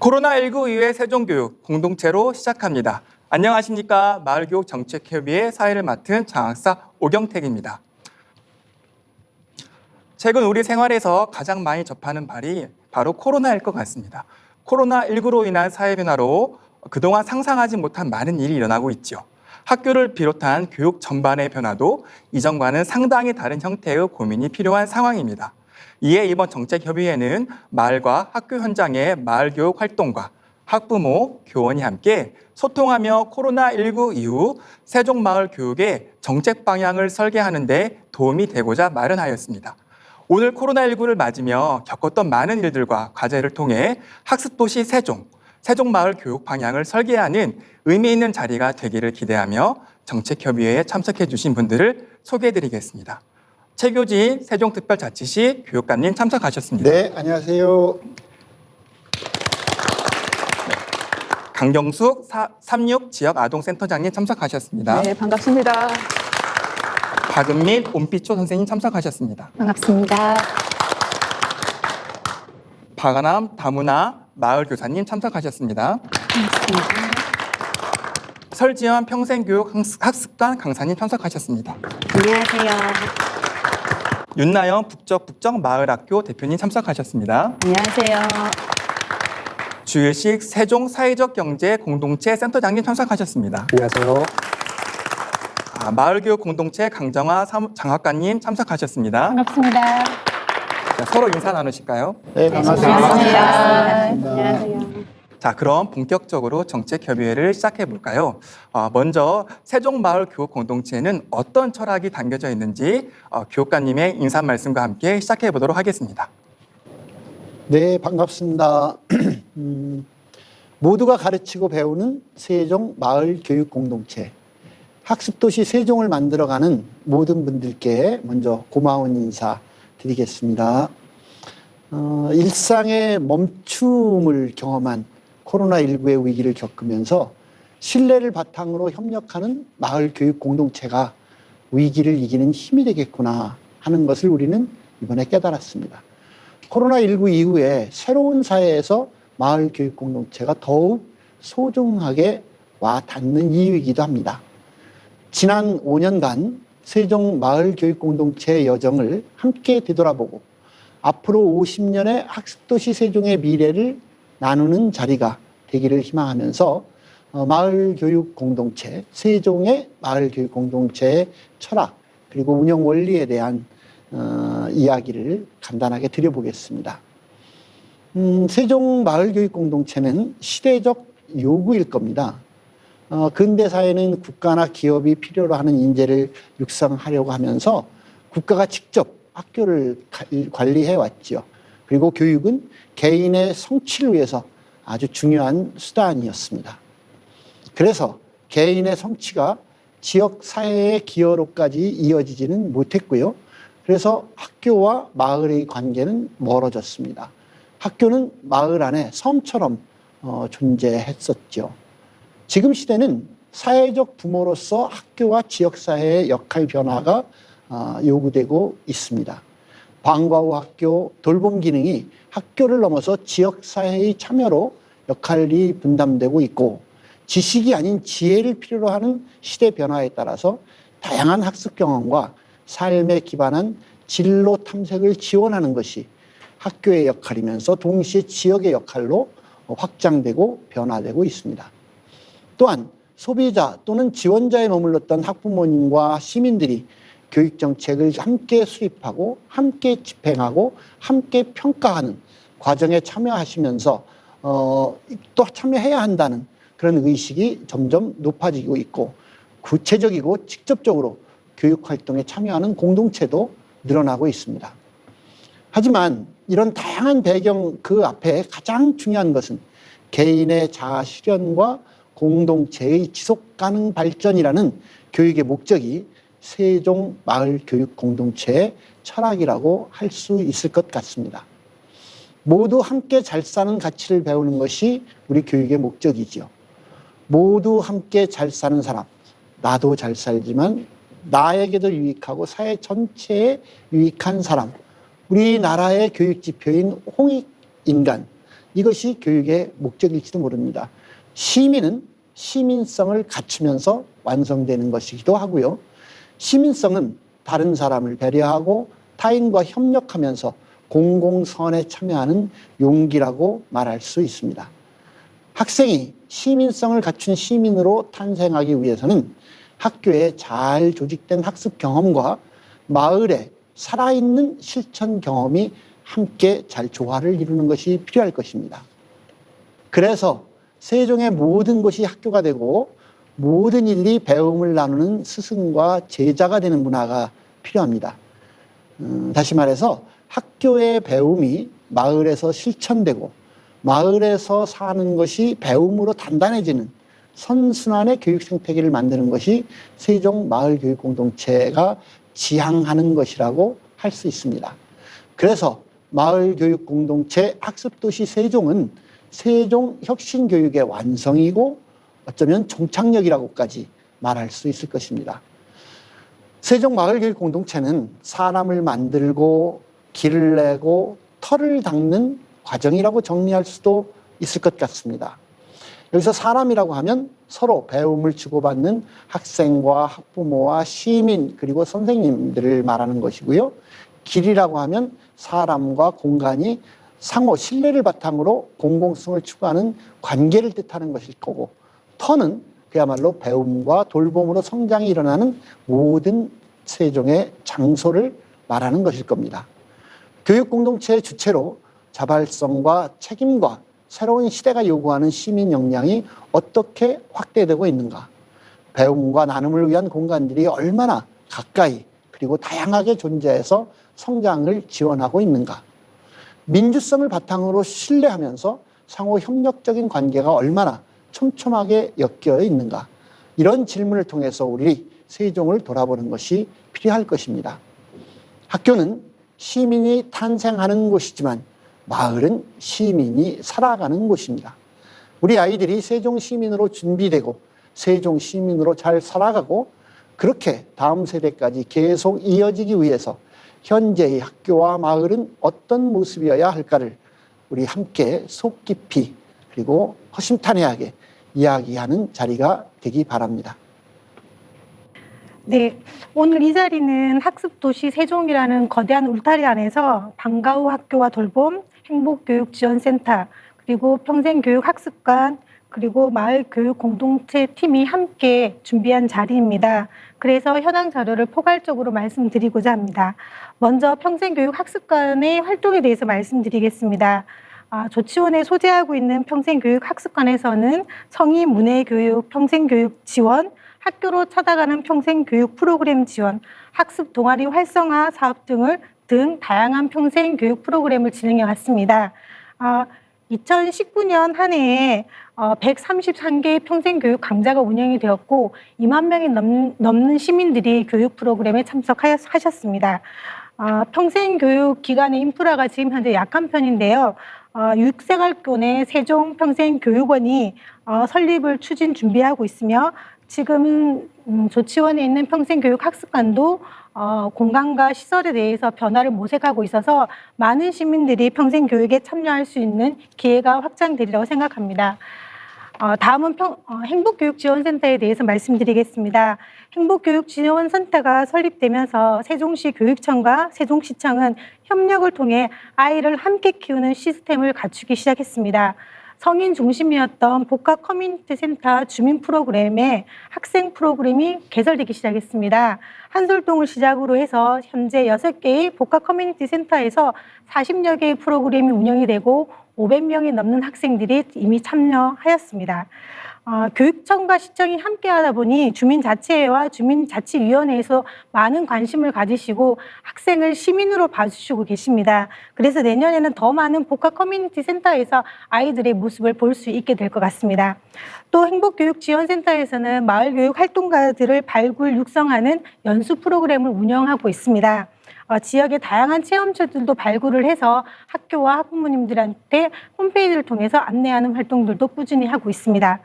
코로나19 이후의 세종교육 공동체로 시작합니다. 안녕하십니까. 마을교육정책협의회 사회를 맡은 장학사 오경택입니다. 최근 우리 생활에서 가장 많이 접하는 말이 바로 코로나일 것 같습니다. 코로나19로 인한 사회 변화로 그동안 상상하지 못한 많은 일이 일어나고 있죠. 학교를 비롯한 교육 전반의 변화도 이전과는 상당히 다른 형태의 고민이 필요한 상황입니다. 이에 이번 정책협의회는 마을과 학교 현장의 마을교육 활동과 학부모, 교원이 함께 소통하며 코로나19 이후 세종마을 교육의 정책 방향을 설계하는 데 도움이 되고자 마련하였습니다. 오늘 코로나19를 맞으며 겪었던 많은 일들과 과제를 통해 학습도시 세종마을 교육 방향을 설계하는 의미 있는 자리가 되기를 기대하며 정책협의회에 참석해 주신 분들을 소개해드리겠습니다. 최교진 세종특별자치시 교육감님 참석하셨습니다. 네, 안녕하세요. 강경숙 36 지역아동센터장님 참석하셨습니다. 네, 반갑습니다. 박은민 온피초 선생님 참석하셨습니다. 반갑습니다. 박아남 다문화 마을교사님 참석하셨습니다. 반갑습니다. 설지연 평생교육 학습관 강사님 참석하셨습니다. 안녕하세요. 윤나영 북적 마을학교 대표님 참석하셨습니다. 안녕하세요. 주일식 세종 사회적 경제 공동체 센터장님 참석하셨습니다. 안녕하세요. 마을교육 공동체 강정화 장학관님 참석하셨습니다. 반갑습니다. 자, 서로 인사 나누실까요? 네, 반갑습니다. 안녕하세요. 자, 그럼 본격적으로 정책협의회를 시작해 볼까요? 먼저 세종마을 교육 공동체는 어떤 철학이 담겨져 있는지 교육관님의 인사 말씀과 함께 시작해 보도록 하겠습니다. 네, 반갑습니다. 모두가 가르치고 배우는 세종마을교육공동체. 학습도시 세종을 만들어가는 모든 분들께 먼저 고마운 인사 드리겠습니다. 일상의 멈춤을 경험한 코로나19의 위기를 겪으면서 신뢰를 바탕으로 협력하는 마을교육 공동체가 위기를 이기는 힘이 되겠구나 하는 것을 우리는 이번에 깨달았습니다. 코로나19 이후에 새로운 사회에서 마을교육 공동체가 더욱 소중하게 와 닿는 이유이기도 합니다. 지난 5년간 세종마을교육공동체의 여정을 함께 되돌아보고 앞으로 50년의 학습도시 세종의 미래를 나누는 자리가 되기를 희망하면서 마을교육공동체, 세종의 마을교육공동체의 철학 그리고 운영 원리에 대한 이야기를 간단하게 드려보겠습니다. 세종마을교육공동체는 시대적 요구일 겁니다. 근대 사회는 국가나 기업이 필요로 하는 인재를 육성하려고 하면서 국가가 직접 학교를 관리해 왔죠. 그리고 교육은 개인의 성취를 위해서 아주 중요한 수단이었습니다. 그래서 개인의 성취가 지역 사회의 기여로까지 이어지지는 못했고요. 그래서 학교와 마을의 관계는 멀어졌습니다. 학교는 마을 안에 섬처럼 존재했었죠. 지금 시대는 사회적 부모로서 학교와 지역사회의 역할 변화가 요구되고 있습니다. 방과 후 학교, 돌봄 기능이 학교를 넘어서 지역사회의 참여로 역할이 분담되고 있고 지식이 아닌 지혜를 필요로 하는 시대 변화에 따라서 다양한 학습 경험과 삶에 기반한 진로 탐색을 지원하는 것이 학교의 역할이면서 동시에 지역의 역할로 확장되고 변화되고 있습니다. 또한 소비자 또는 지원자에 머물렀던 학부모님과 시민들이 교육정책을 함께 수립하고 함께 집행하고 함께 평가하는 과정에 참여하시면서 또 참여해야 한다는 그런 의식이 점점 높아지고 있고 구체적이고 직접적으로 교육활동에 참여하는 공동체도 늘어나고 있습니다. 하지만 이런 다양한 배경 그 앞에 가장 중요한 것은 개인의 자아 실현과 공동체의 지속가능 발전이라는 교육의 목적이 세종마을교육공동체의 철학이라고 할 수 있을 것 같습니다. 모두 함께 잘 사는 가치를 배우는 것이 우리 교육의 목적이지요. 모두 함께 잘 사는 사람, 나도 잘 살지만 나에게도 유익하고 사회 전체에 유익한 사람, 우리나라의 교육 지표인 홍익인간, 이것이 교육의 목적일지도 모릅니다. 시민은 시민성을 갖추면서 완성되는 것이기도 하고요. 시민성은 다른 사람을 배려하고 타인과 협력하면서 공공선에 참여하는 용기라고 말할 수 있습니다. 학생이 시민성을 갖춘 시민으로 탄생하기 위해서는 학교에 잘 조직된 학습 경험과 마을에 살아있는 실천 경험이 함께 잘 조화를 이루는 것이 필요할 것입니다. 그래서 세종의 모든 것이 학교가 되고 모든 일이 배움을 나누는 스승과 제자가 되는 문화가 필요합니다. 다시 말해서 학교의 배움이 마을에서 실천되고 마을에서 사는 것이 배움으로 단단해지는 선순환의 교육 생태계를 만드는 것이 세종 마을교육공동체가 지향하는 것이라고 할 수 있습니다. 그래서 마을교육공동체 학습도시 세종은 세종 혁신교육의 완성이고 어쩌면 종착역이라고까지 말할 수 있을 것입니다. 세종 마을교육공동체는 사람을 만들고 길을 내고 터를 닦는 과정이라고 정리할 수도 있을 것 같습니다. 여기서 사람이라고 하면 서로 배움을 주고받는 학생과 학부모와 시민 그리고 선생님들을 말하는 것이고요. 길이라고 하면 사람과 공간이 상호 신뢰를 바탕으로 공공성을 추구하는 관계를 뜻하는 것일 거고, 터는 그야말로 배움과 돌봄으로 성장이 일어나는 모든 세종의 장소를 말하는 것일 겁니다. 교육공동체의 주체로 자발성과 책임과 새로운 시대가 요구하는 시민 역량이 어떻게 확대되고 있는가, 배움과 나눔을 위한 공간들이 얼마나 가까이 그리고 다양하게 존재해서 성장을 지원하고 있는가, 민주성을 바탕으로 신뢰하면서 상호 협력적인 관계가 얼마나 촘촘하게 엮여 있는가, 이런 질문을 통해서 우리 세종을 돌아보는 것이 필요할 것입니다. 학교는 시민이 탄생하는 곳이지만 마을은 시민이 살아가는 곳입니다. 우리 아이들이 세종 시민으로 준비되고 세종 시민으로 잘 살아가고 그렇게 다음 세대까지 계속 이어지기 위해서 현재의 학교와 마을은 어떤 모습이어야 할까를 우리 함께 속 깊이 그리고 허심탄회하게 이야기하는 자리가 되기 바랍니다. 네, 오늘 이 자리는 학습도시 세종이라는 거대한 울타리 안에서 방과 후 학교와 돌봄, 행복교육지원센터, 그리고 평생교육학습관, 그리고 마을교육공동체 팀이 함께 준비한 자리입니다. 그래서 현황 자료를 포괄적으로 말씀드리고자 합니다. 먼저 평생교육학습관의 활동에 대해서 말씀드리겠습니다. 조치원에 소재하고 있는 평생교육학습관에서는 성인 문해교육, 평생교육 지원, 학교로 찾아가는 평생교육 프로그램 지원, 학습 동아리 활성화 사업 등 다양한 평생교육 프로그램을 진행해 왔습니다. 2019년 한 해에 133개의 평생교육 강좌가 운영이 되었고 2만 명이 넘는 시민들이 교육 프로그램에 참석하셨습니다. 평생교육 기관의 인프라가 지금 현재 약한 편인데요. 육생활교 내 세종 평생교육원이 설립을 추진 준비하고 있으며 지금 조치원에 있는 평생교육학습관도 공간과 시설에 대해서 변화를 모색하고 있어서 많은 시민들이 평생교육에 참여할 수 있는 기회가 확장되리라고 생각합니다. 다음은 행복교육지원센터에 대해서 말씀드리겠습니다. 행복교육지원센터가 설립되면서 세종시 교육청과 세종시청은 협력을 통해 아이를 함께 키우는 시스템을 갖추기 시작했습니다. 성인 중심이었던 복합 커뮤니티 센터 주민 프로그램에 학생 프로그램이 개설되기 시작했습니다. 한솔동을 시작으로 해서 현재 6개의 복합 커뮤니티 센터에서 40여 개의 프로그램이 운영이 되고 500명이 넘는 학생들이 이미 참여하였습니다. 교육청과 시청이 함께하다 보니 주민자치회와 주민자치위원회에서 많은 관심을 가지시고 학생을 시민으로 봐주시고 계십니다. 그래서 내년에는 더 많은 복합 커뮤니티 센터에서 아이들의 모습을 볼 수 있게 될 것 같습니다. 또 행복교육지원센터에서는 마을교육 활동가들을 발굴, 육성하는 연수 프로그램을 운영하고 있습니다. 지역의 다양한 체험처들도 발굴을 해서 학교와 학부모님들한테 홈페이지를 통해서 안내하는 활동들도 꾸준히 하고 있습니다.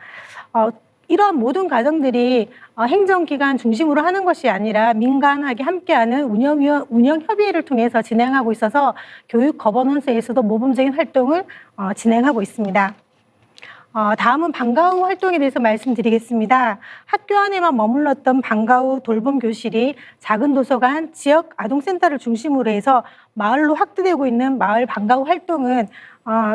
이러한 모든 과정들이 행정기관 중심으로 하는 것이 아니라 민간하게 함께하는 운영협의회를 통해서 진행하고 있어서 교육 거버넌스에서도 모범적인 활동을 진행하고 있습니다. 다음은 방과 후 활동에 대해서 말씀드리겠습니다. 학교 안에만 머물렀던 방과 후 돌봄 교실이 작은 도서관, 지역 아동센터를 중심으로 해서 마을로 확대되고 있는 마을 방과 후 활동은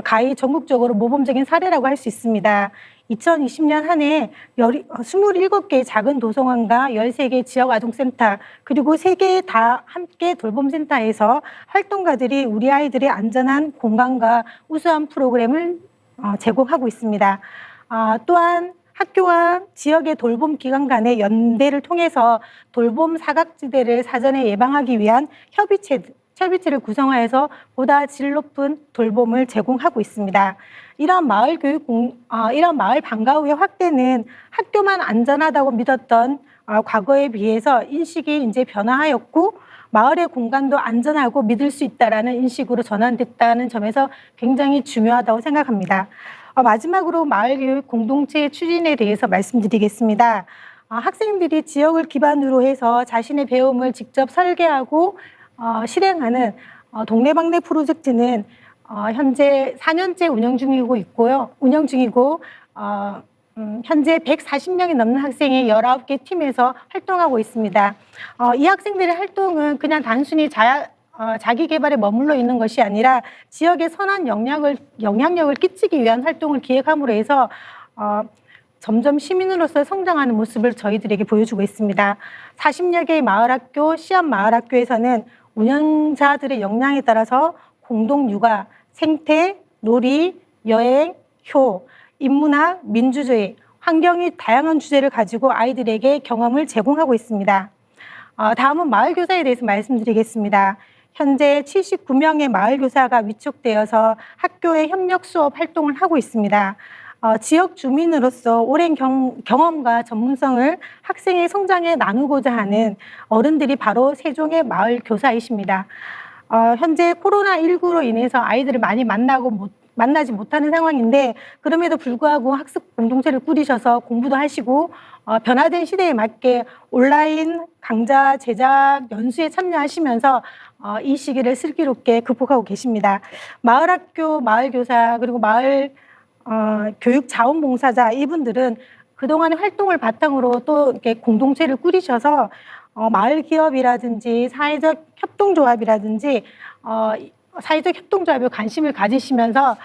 가히 전국적으로 모범적인 사례라고 할 수 있습니다. 2020년 한 해 27개의 작은 도서관과 13개 지역 아동센터 그리고 3개 다 함께 돌봄센터에서 활동가들이 우리 아이들의 안전한 공간과 우수한 프로그램을 제공하고 있습니다. 또한 학교와 지역의 돌봄 기관 간의 연대를 통해서 돌봄 사각지대를 사전에 예방하기 위한 협의체를 구성하여서 보다 질 높은 돌봄을 제공하고 있습니다. 이러한 마을 방과 후의 확대는 학교만 안전하다고 믿었던 과거에 비해서 인식이 이제 변화하였고 마을의 공간도 안전하고 믿을 수 있다라는 인식으로 전환됐다는 점에서 굉장히 중요하다고 생각합니다. 마지막으로 마을교육 공동체 추진에 대해서 말씀드리겠습니다. 학생들이 지역을 기반으로 해서 자신의 배움을 직접 설계하고 실행하는 동네방네 프로젝트는 현재 4년째 운영 중이고 현재 140명이 넘는 학생이 19개 팀에서 활동하고 있습니다. 이 학생들의 활동은 그냥 단순히 자기 개발에 머물러 있는 것이 아니라 지역에 선한 영향력을 끼치기 위한 활동을 기획함으로 해서 점점 시민으로서 성장하는 모습을 저희들에게 보여주고 있습니다. 40여 개의 마을학교, 시합 마을학교에서는 운영자들의 역량에 따라서 공동육아, 생태, 놀이, 여행, 효, 인문학, 민주주의, 환경이 다양한 주제를 가지고 아이들에게 경험을 제공하고 있습니다. 다음은 마을교사에 대해서 말씀드리겠습니다. 현재 79명의 마을교사가 위촉되어서 학교의 협력 수업 활동을 하고 있습니다. 지역 주민으로서 오랜 경험과 전문성을 학생의 성장에 나누고자 하는 어른들이 바로 세종의 마을교사이십니다. 현재 코로나19로 인해서 아이들을 많이 만나지 못하는 상황인데 그럼에도 불구하고 학습 공동체를 꾸리셔서 공부도 하시고 변화된 시대에 맞게 온라인 강좌 제작 연수에 참여하시면서 이 시기를 슬기롭게 극복하고 계십니다. 마을학교, 마을교사 그리고 마을 교육 자원봉사자 이분들은 그동안의 활동을 바탕으로 또 이렇게 공동체를 꾸리셔서 마을 기업이라든지 사회적 협동조합에 관심을 가지시면서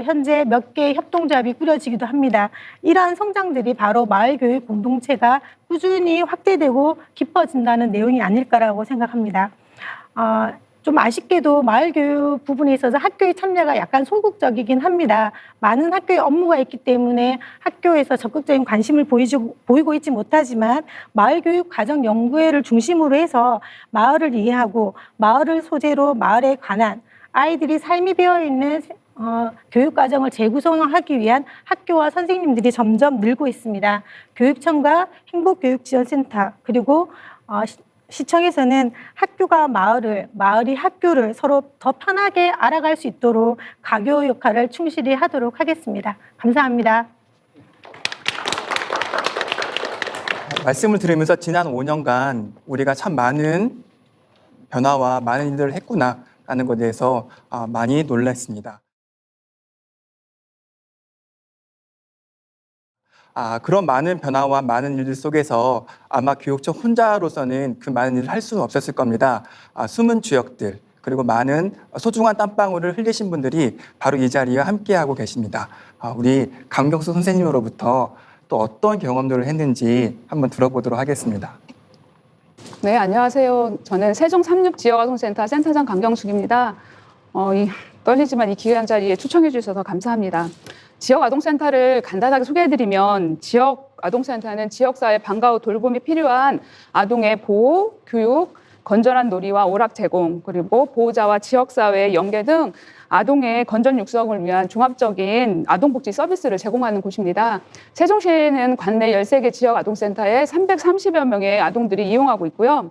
현재 몇 개의 협동조합이 꾸려지기도 합니다. 이러한 성장들이 바로 마을교육 공동체가 꾸준히 확대되고 깊어진다는 내용이 아닐까라고 생각합니다. 좀 아쉽게도 마을교육 부분에 있어서 학교의 참여가 약간 소극적이긴 합니다. 많은 학교의 업무가 있기 때문에 학교에서 적극적인 관심을 보이고 있지 못하지만 마을교육 가정연구회를 중심으로 해서 마을을 이해하고 마을을 소재로 마을에 관한 아이들이 삶이 배어있는 교육과정을 재구성하기 위한 학교와 선생님들이 점점 늘고 있습니다. 교육청과 행복교육지원센터 그리고 시청에서는 학교가 마을이 학교를 서로 더 편하게 알아갈 수 있도록 가교 역할을 충실히 하도록 하겠습니다. 감사합니다. 말씀을 들으면서 지난 5년간 우리가 참 많은 변화와 많은 일들을 했구나라는 것에 대해서 많이 놀랐습니다. 그런 많은 변화와 많은 일들 속에서 아마 교육청 혼자로서는 그 많은 일을 할 수는 없었을 겁니다. 숨은 주역들 그리고 많은 소중한 땀방울을 흘리신 분들이 바로 이 자리에 함께하고 계십니다. 우리 강경수 선생님으로부터 또 어떤 경험들을 했는지 한번 들어보도록 하겠습니다. 네, 안녕하세요. 저는 세종 36 지역아동센터 센터장 강경숙입니다. 떨리지만 이 귀한 자리에 초청해 주셔서 감사합니다. 지역아동센터를 간단하게 소개해드리면 지역아동센터는 지역사회 방과 후 돌봄이 필요한 아동의 보호, 교육, 건전한 놀이와 오락 제공, 그리고 보호자와 지역사회의 연계 등 아동의 건전 육성을 위한 종합적인 아동복지 서비스를 제공하는 곳입니다. 세종시에는 관내 13개 지역아동센터에 330여 명의 아동들이 이용하고 있고요.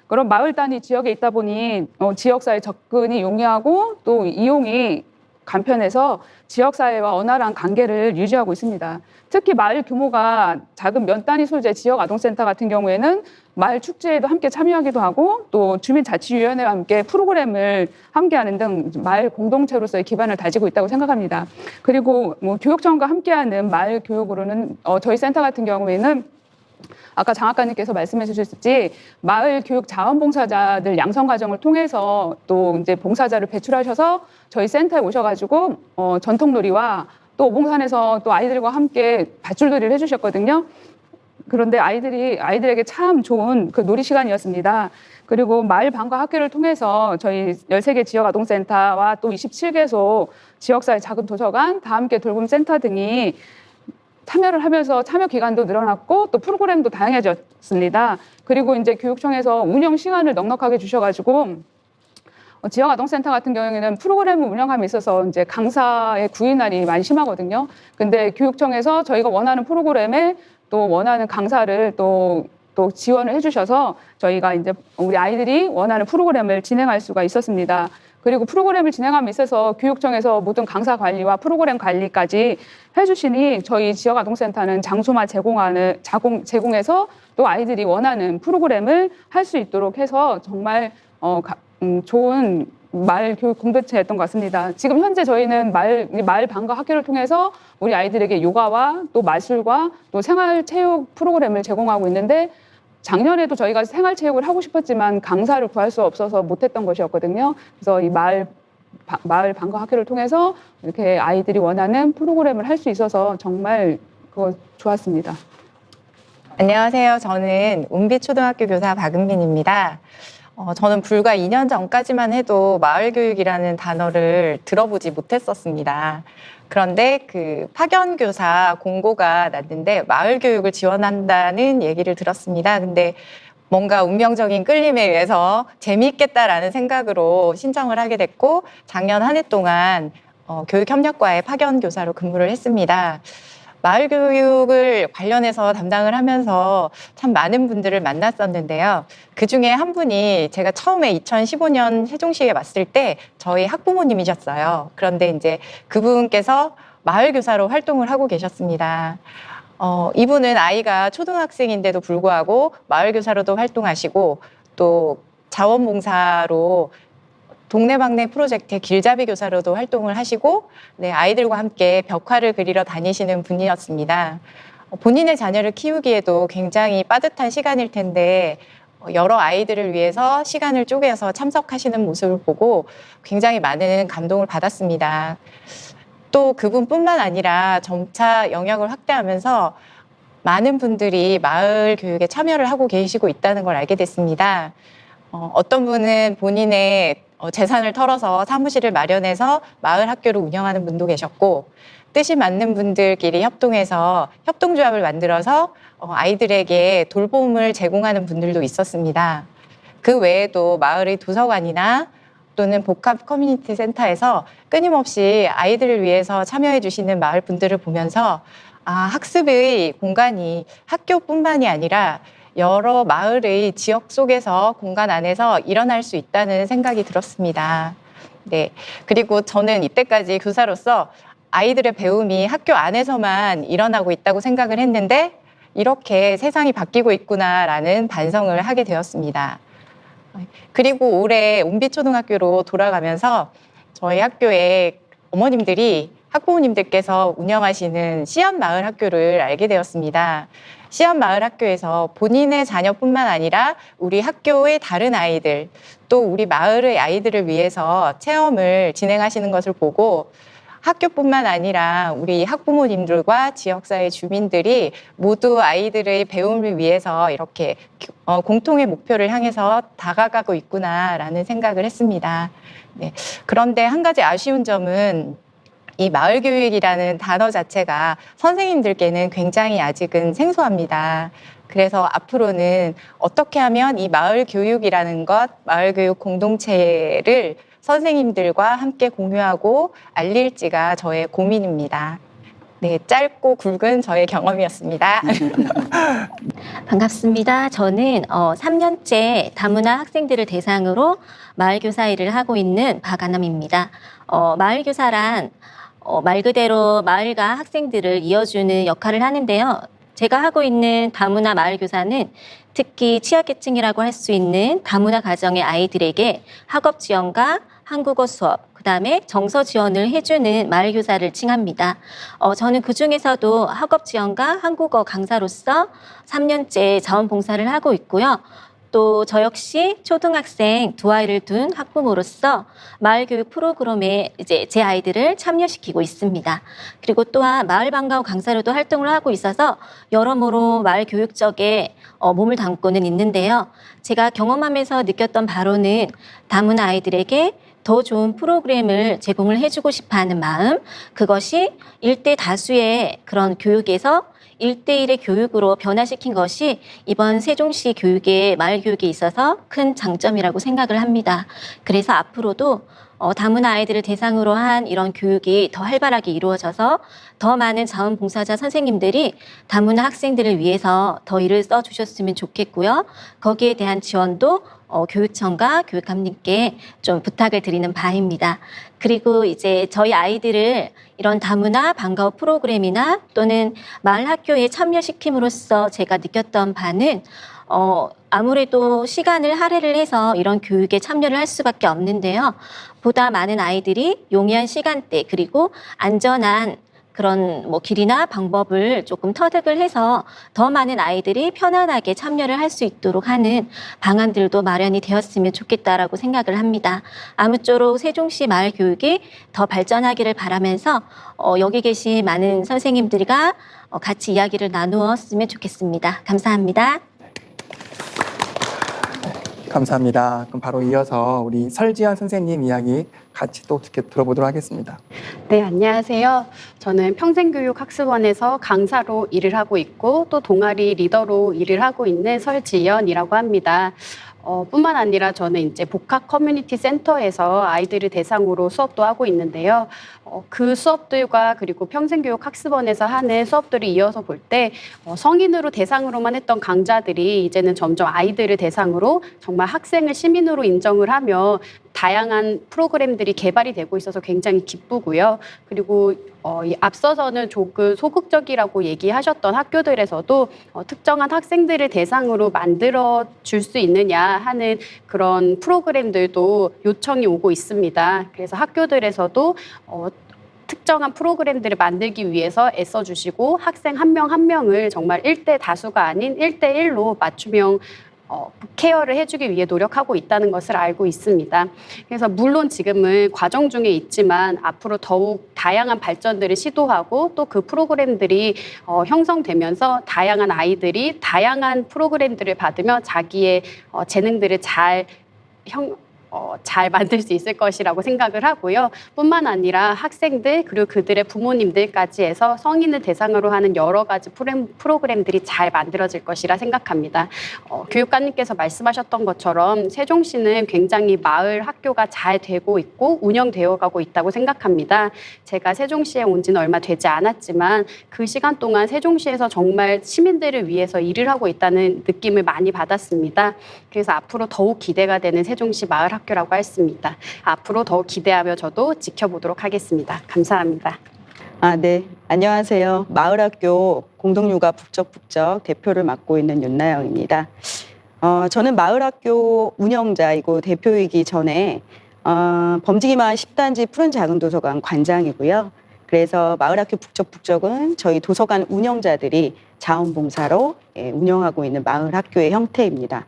그런 마을 단위 지역에 있다 보니 지역사회 접근이 용이하고 또 이용이 간편해서 지역사회와 원활한 관계를 유지하고 있습니다. 특히 마을 규모가 작은 면 단위 소재 지역 아동센터 같은 경우에는 마을 축제에도 함께 참여하기도 하고 또 주민자치위원회와 함께 프로그램을 함께하는 등 마을 공동체로서의 기반을 다지고 있다고 생각합니다. 그리고 뭐 교육청과 함께하는 마을 교육으로는 저희 센터 같은 경우에는 아까 장학관님께서 말씀해 주셨듯이 마을 교육 자원봉사자들 양성 과정을 통해서 또 이제 봉사자를 배출하셔서 저희 센터에 오셔가지고 전통놀이와 또 오봉산에서 또 아이들과 함께 밧줄놀이를 해주셨거든요. 그런데 아이들에게 참 좋은 그 놀이 시간이었습니다. 그리고 마을 방과 학교를 통해서 저희 13개 지역 아동센터와 또 27개소 지역사회 작은 도서관, 다함께 돌봄 센터 등이 참여를 하면서 참여 기간도 늘어났고 또 프로그램도 다양해졌습니다. 그리고 이제 교육청에서 운영 시간을 넉넉하게 주셔가지고 지역 아동센터 같은 경우에는 프로그램을 운영함에 있어서 이제 강사의 구인날이 많이 심하거든요. 근데 교육청에서 저희가 원하는 프로그램에 또 원하는 강사를 또 지원을 해주셔서 저희가 이제 우리 아이들이 원하는 프로그램을 진행할 수가 있었습니다. 그리고 프로그램을 진행함에 있어서 교육청에서 모든 강사 관리와 프로그램 관리까지 해주시니 저희 지역아동센터는 장소만 제공해서 또 아이들이 원하는 프로그램을 할 수 있도록 해서 정말 좋은 마을 교육 공동체였던 것 같습니다. 지금 현재 저희는 마을 방과 학교를 통해서 우리 아이들에게 요가와 또 마술과 또 생활체육 프로그램을 제공하고 있는데 작년에도 저희가 생활체육을 하고 싶었지만 강사를 구할 수 없어서 못했던 것이었거든요. 그래서 이 마을 방과 학교를 통해서 이렇게 아이들이 원하는 프로그램을 할 수 있어서 정말 그거 좋았습니다. 안녕하세요. 저는 운비초등학교 교사 박은빈입니다. 저는 불과 2년 전까지만 해도 마을교육이라는 단어를 들어보지 못했었습니다. 그런데 그 파견교사 공고가 났는데 마을교육을 지원한다는 얘기를 들었습니다. 근데 뭔가 운명적인 끌림에 의해서 재미있겠다라는 생각으로 신청을 하게 됐고 작년 한 해 동안 교육협력과의 파견교사로 근무를 했습니다. 마을교육을 관련해서 담당을 하면서 참 많은 분들을 만났었는데요. 그중에 한 분이 제가 처음에 2015년 세종시에 왔을 때 저희 학부모님이셨어요. 그런데 이제 그분께서 마을교사로 활동을 하고 계셨습니다. 이분은 아이가 초등학생인데도 불구하고 마을교사로도 활동하시고 또 자원봉사로 동네방네 프로젝트의 길잡이 교사로도 활동을 하시고 네, 아이들과 함께 벽화를 그리러 다니시는 분이었습니다. 본인의 자녀를 키우기에도 굉장히 빠듯한 시간일 텐데 여러 아이들을 위해서 시간을 쪼개서 참석하시는 모습을 보고 굉장히 많은 감동을 받았습니다. 또 그분뿐만 아니라 점차 영역을 확대하면서 많은 분들이 마을 교육에 참여를 하고 계시고 있다는 걸 알게 됐습니다. 어떤 분은 본인의 재산을 털어서 사무실을 마련해서 마을 학교를 운영하는 분도 계셨고 뜻이 맞는 분들끼리 협동해서 협동조합을 만들어서 아이들에게 돌봄을 제공하는 분들도 있었습니다. 그 외에도 마을의 도서관이나 또는 복합 커뮤니티 센터에서 끊임없이 아이들을 위해서 참여해 주시는 마을 분들을 보면서 학습의 공간이 학교뿐만이 아니라 여러 마을의 지역 속에서 공간 안에서 일어날 수 있다는 생각이 들었습니다. 네. 그리고 저는 이때까지 교사로서 아이들의 배움이 학교 안에서만 일어나고 있다고 생각을 했는데 이렇게 세상이 바뀌고 있구나라는 반성을 하게 되었습니다. 그리고 올해 운비초등학교로 돌아가면서 저희 학교에 어머님들이 학부모님들께서 운영하시는 씨앗마을 학교를 알게 되었습니다. 씨앗마을 학교에서 본인의 자녀뿐만 아니라 우리 학교의 다른 아이들, 또 우리 마을의 아이들을 위해서 체험을 진행하시는 것을 보고 학교뿐만 아니라 우리 학부모님들과 지역사회 주민들이 모두 아이들의 배움을 위해서 이렇게 공통의 목표를 향해서 다가가고 있구나라는 생각을 했습니다. 네. 그런데 한 가지 아쉬운 점은 이 마을교육이라는 단어 자체가 선생님들께는 굉장히 아직은 생소합니다. 그래서 앞으로는 어떻게 하면 이 마을교육이라는 것, 마을교육 공동체를 선생님들과 함께 공유하고 알릴지가 저의 고민입니다. 네, 짧고 굵은 저의 경험이었습니다. 반갑습니다. 저는 3년째 다문화 학생들을 대상으로 마을교사 일을 하고 있는 박아남입니다. 마을교사란 말 그대로 마을과 학생들을 이어주는 역할을 하는데요. 제가 하고 있는 다문화 마을교사는 특히 취약계층이라고 할 수 있는 다문화 가정의 아이들에게 학업 지원과 한국어 수업, 그다음에 정서 지원을 해주는 마을교사를 칭합니다. 저는 그중에서도 학업 지원과 한국어 강사로서 3년째 자원봉사를 하고 있고요. 또 저 역시 초등학생 두 아이를 둔 학부모로서 마을교육 프로그램에 이제 제 아이들을 참여시키고 있습니다. 그리고 또한 마을방과후 강사로도 활동을 하고 있어서 여러모로 마을 교육 쪽에 몸을 담고는 있는데요. 제가 경험하면서 느꼈던 바로는 다문화 아이들에게 더 좋은 프로그램을 제공을 해주고 싶어하는 마음, 그것이 일대 다수의 그런 교육에서 1대1의 교육으로 변화시킨 것이 이번 세종시 교육의 마을 교육에 있어서 큰 장점이라고 생각을 합니다. 그래서 앞으로도 다문화 아이들을 대상으로 한 이런 교육이 더 활발하게 이루어져서 더 많은 자원봉사자 선생님들이 다문화 학생들을 위해서 더 일을 써주셨으면 좋겠고요. 거기에 대한 지원도 교육청과 교육감님께 좀 부탁을 드리는 바입니다. 그리고 이제 저희 아이들을 이런 다문화 방과후 프로그램이나 또는 마을 학교에 참여시킴으로써 제가 느꼈던 바는 아무래도 시간을 할애를 해서 이런 교육에 참여를 할 수밖에 없는데요. 보다 많은 아이들이 용이한 시간대 그리고 안전한 그런 길이나 방법을 조금 터득을 해서 더 많은 아이들이 편안하게 참여를 할 수 있도록 하는 방안들도 마련이 되었으면 좋겠다라고 생각을 합니다. 아무쪼록 세종시 마을 교육이 더 발전하기를 바라면서 여기 계신 많은 선생님들과 같이 이야기를 나누었으면 좋겠습니다. 감사합니다. 감사합니다. 그럼 바로 이어서 우리 설지연 선생님 이야기 같이 또 들어보도록 하겠습니다. 네, 안녕하세요. 저는 평생교육학습원에서 강사로 일을 하고 있고 또 동아리 리더로 일을 하고 있는 설지연이라고 합니다. 뿐만 아니라 저는 이제 복학 커뮤니티 센터에서 아이들을 대상으로 수업도 하고 있는데요. 그 수업들과 그리고 평생교육학습원에서 하는 수업들을 이어서 볼 때 성인으로 대상으로만 했던 강좌들이 이제는 점점 아이들을 대상으로 정말 학생을 시민으로 인정을 하며 다양한 프로그램들이 개발이 되고 있어서 굉장히 기쁘고요. 그리고 앞서서는 조금 소극적이라고 얘기하셨던 학교들에서도 특정한 학생들을 대상으로 만들어 줄 수 있느냐 하는 그런 프로그램들도 요청이 오고 있습니다. 그래서 학교들에서도 특정한 프로그램들을 만들기 위해서 애써주시고 학생 한 명 한 명을 정말 1대 다수가 아닌 1대1로 맞춤형 케어를 해주기 위해 노력하고 있다는 것을 알고 있습니다. 그래서 물론 지금은 과정 중에 있지만 앞으로 더욱 다양한 발전들을 시도하고 또 그 프로그램들이 형성되면서 다양한 아이들이 다양한 프로그램들을 받으며 자기의 재능들을 잘 만들 수 있을 것이라고 생각을 하고요. 뿐만 아니라 학생들 그리고 그들의 부모님들까지 해서 성인을 대상으로 하는 여러 가지 프로그램들이 잘 만들어질 것이라 생각합니다. 교육관님께서 말씀하셨던 것처럼 세종시는 굉장히 마을 학교가 잘 되고 있고 운영되어 가고 있다고 생각합니다. 제가 세종시에 온 지는 얼마 되지 않았지만 그 시간 동안 세종시에서 정말 시민들을 위해서 일을 하고 있다는 느낌을 많이 받았습니다. 그래서 앞으로 더욱 기대가 되는 세종시 마을 학교라고 했습니다. 앞으로 더욱 기대하며 저도 지켜보도록 하겠습니다. 감사합니다. 네. 안녕하세요. 마을학교 공동육아 북적북적 대표를 맡고 있는 윤나영입니다. 저는 마을학교 운영자이고 대표이기 전에 범지기마을 10단지 푸른 작은 도서관 관장이고요. 그래서 마을학교 북적북적은 저희 도서관 운영자들이 자원봉사로 운영하고 있는 마을학교의 형태입니다.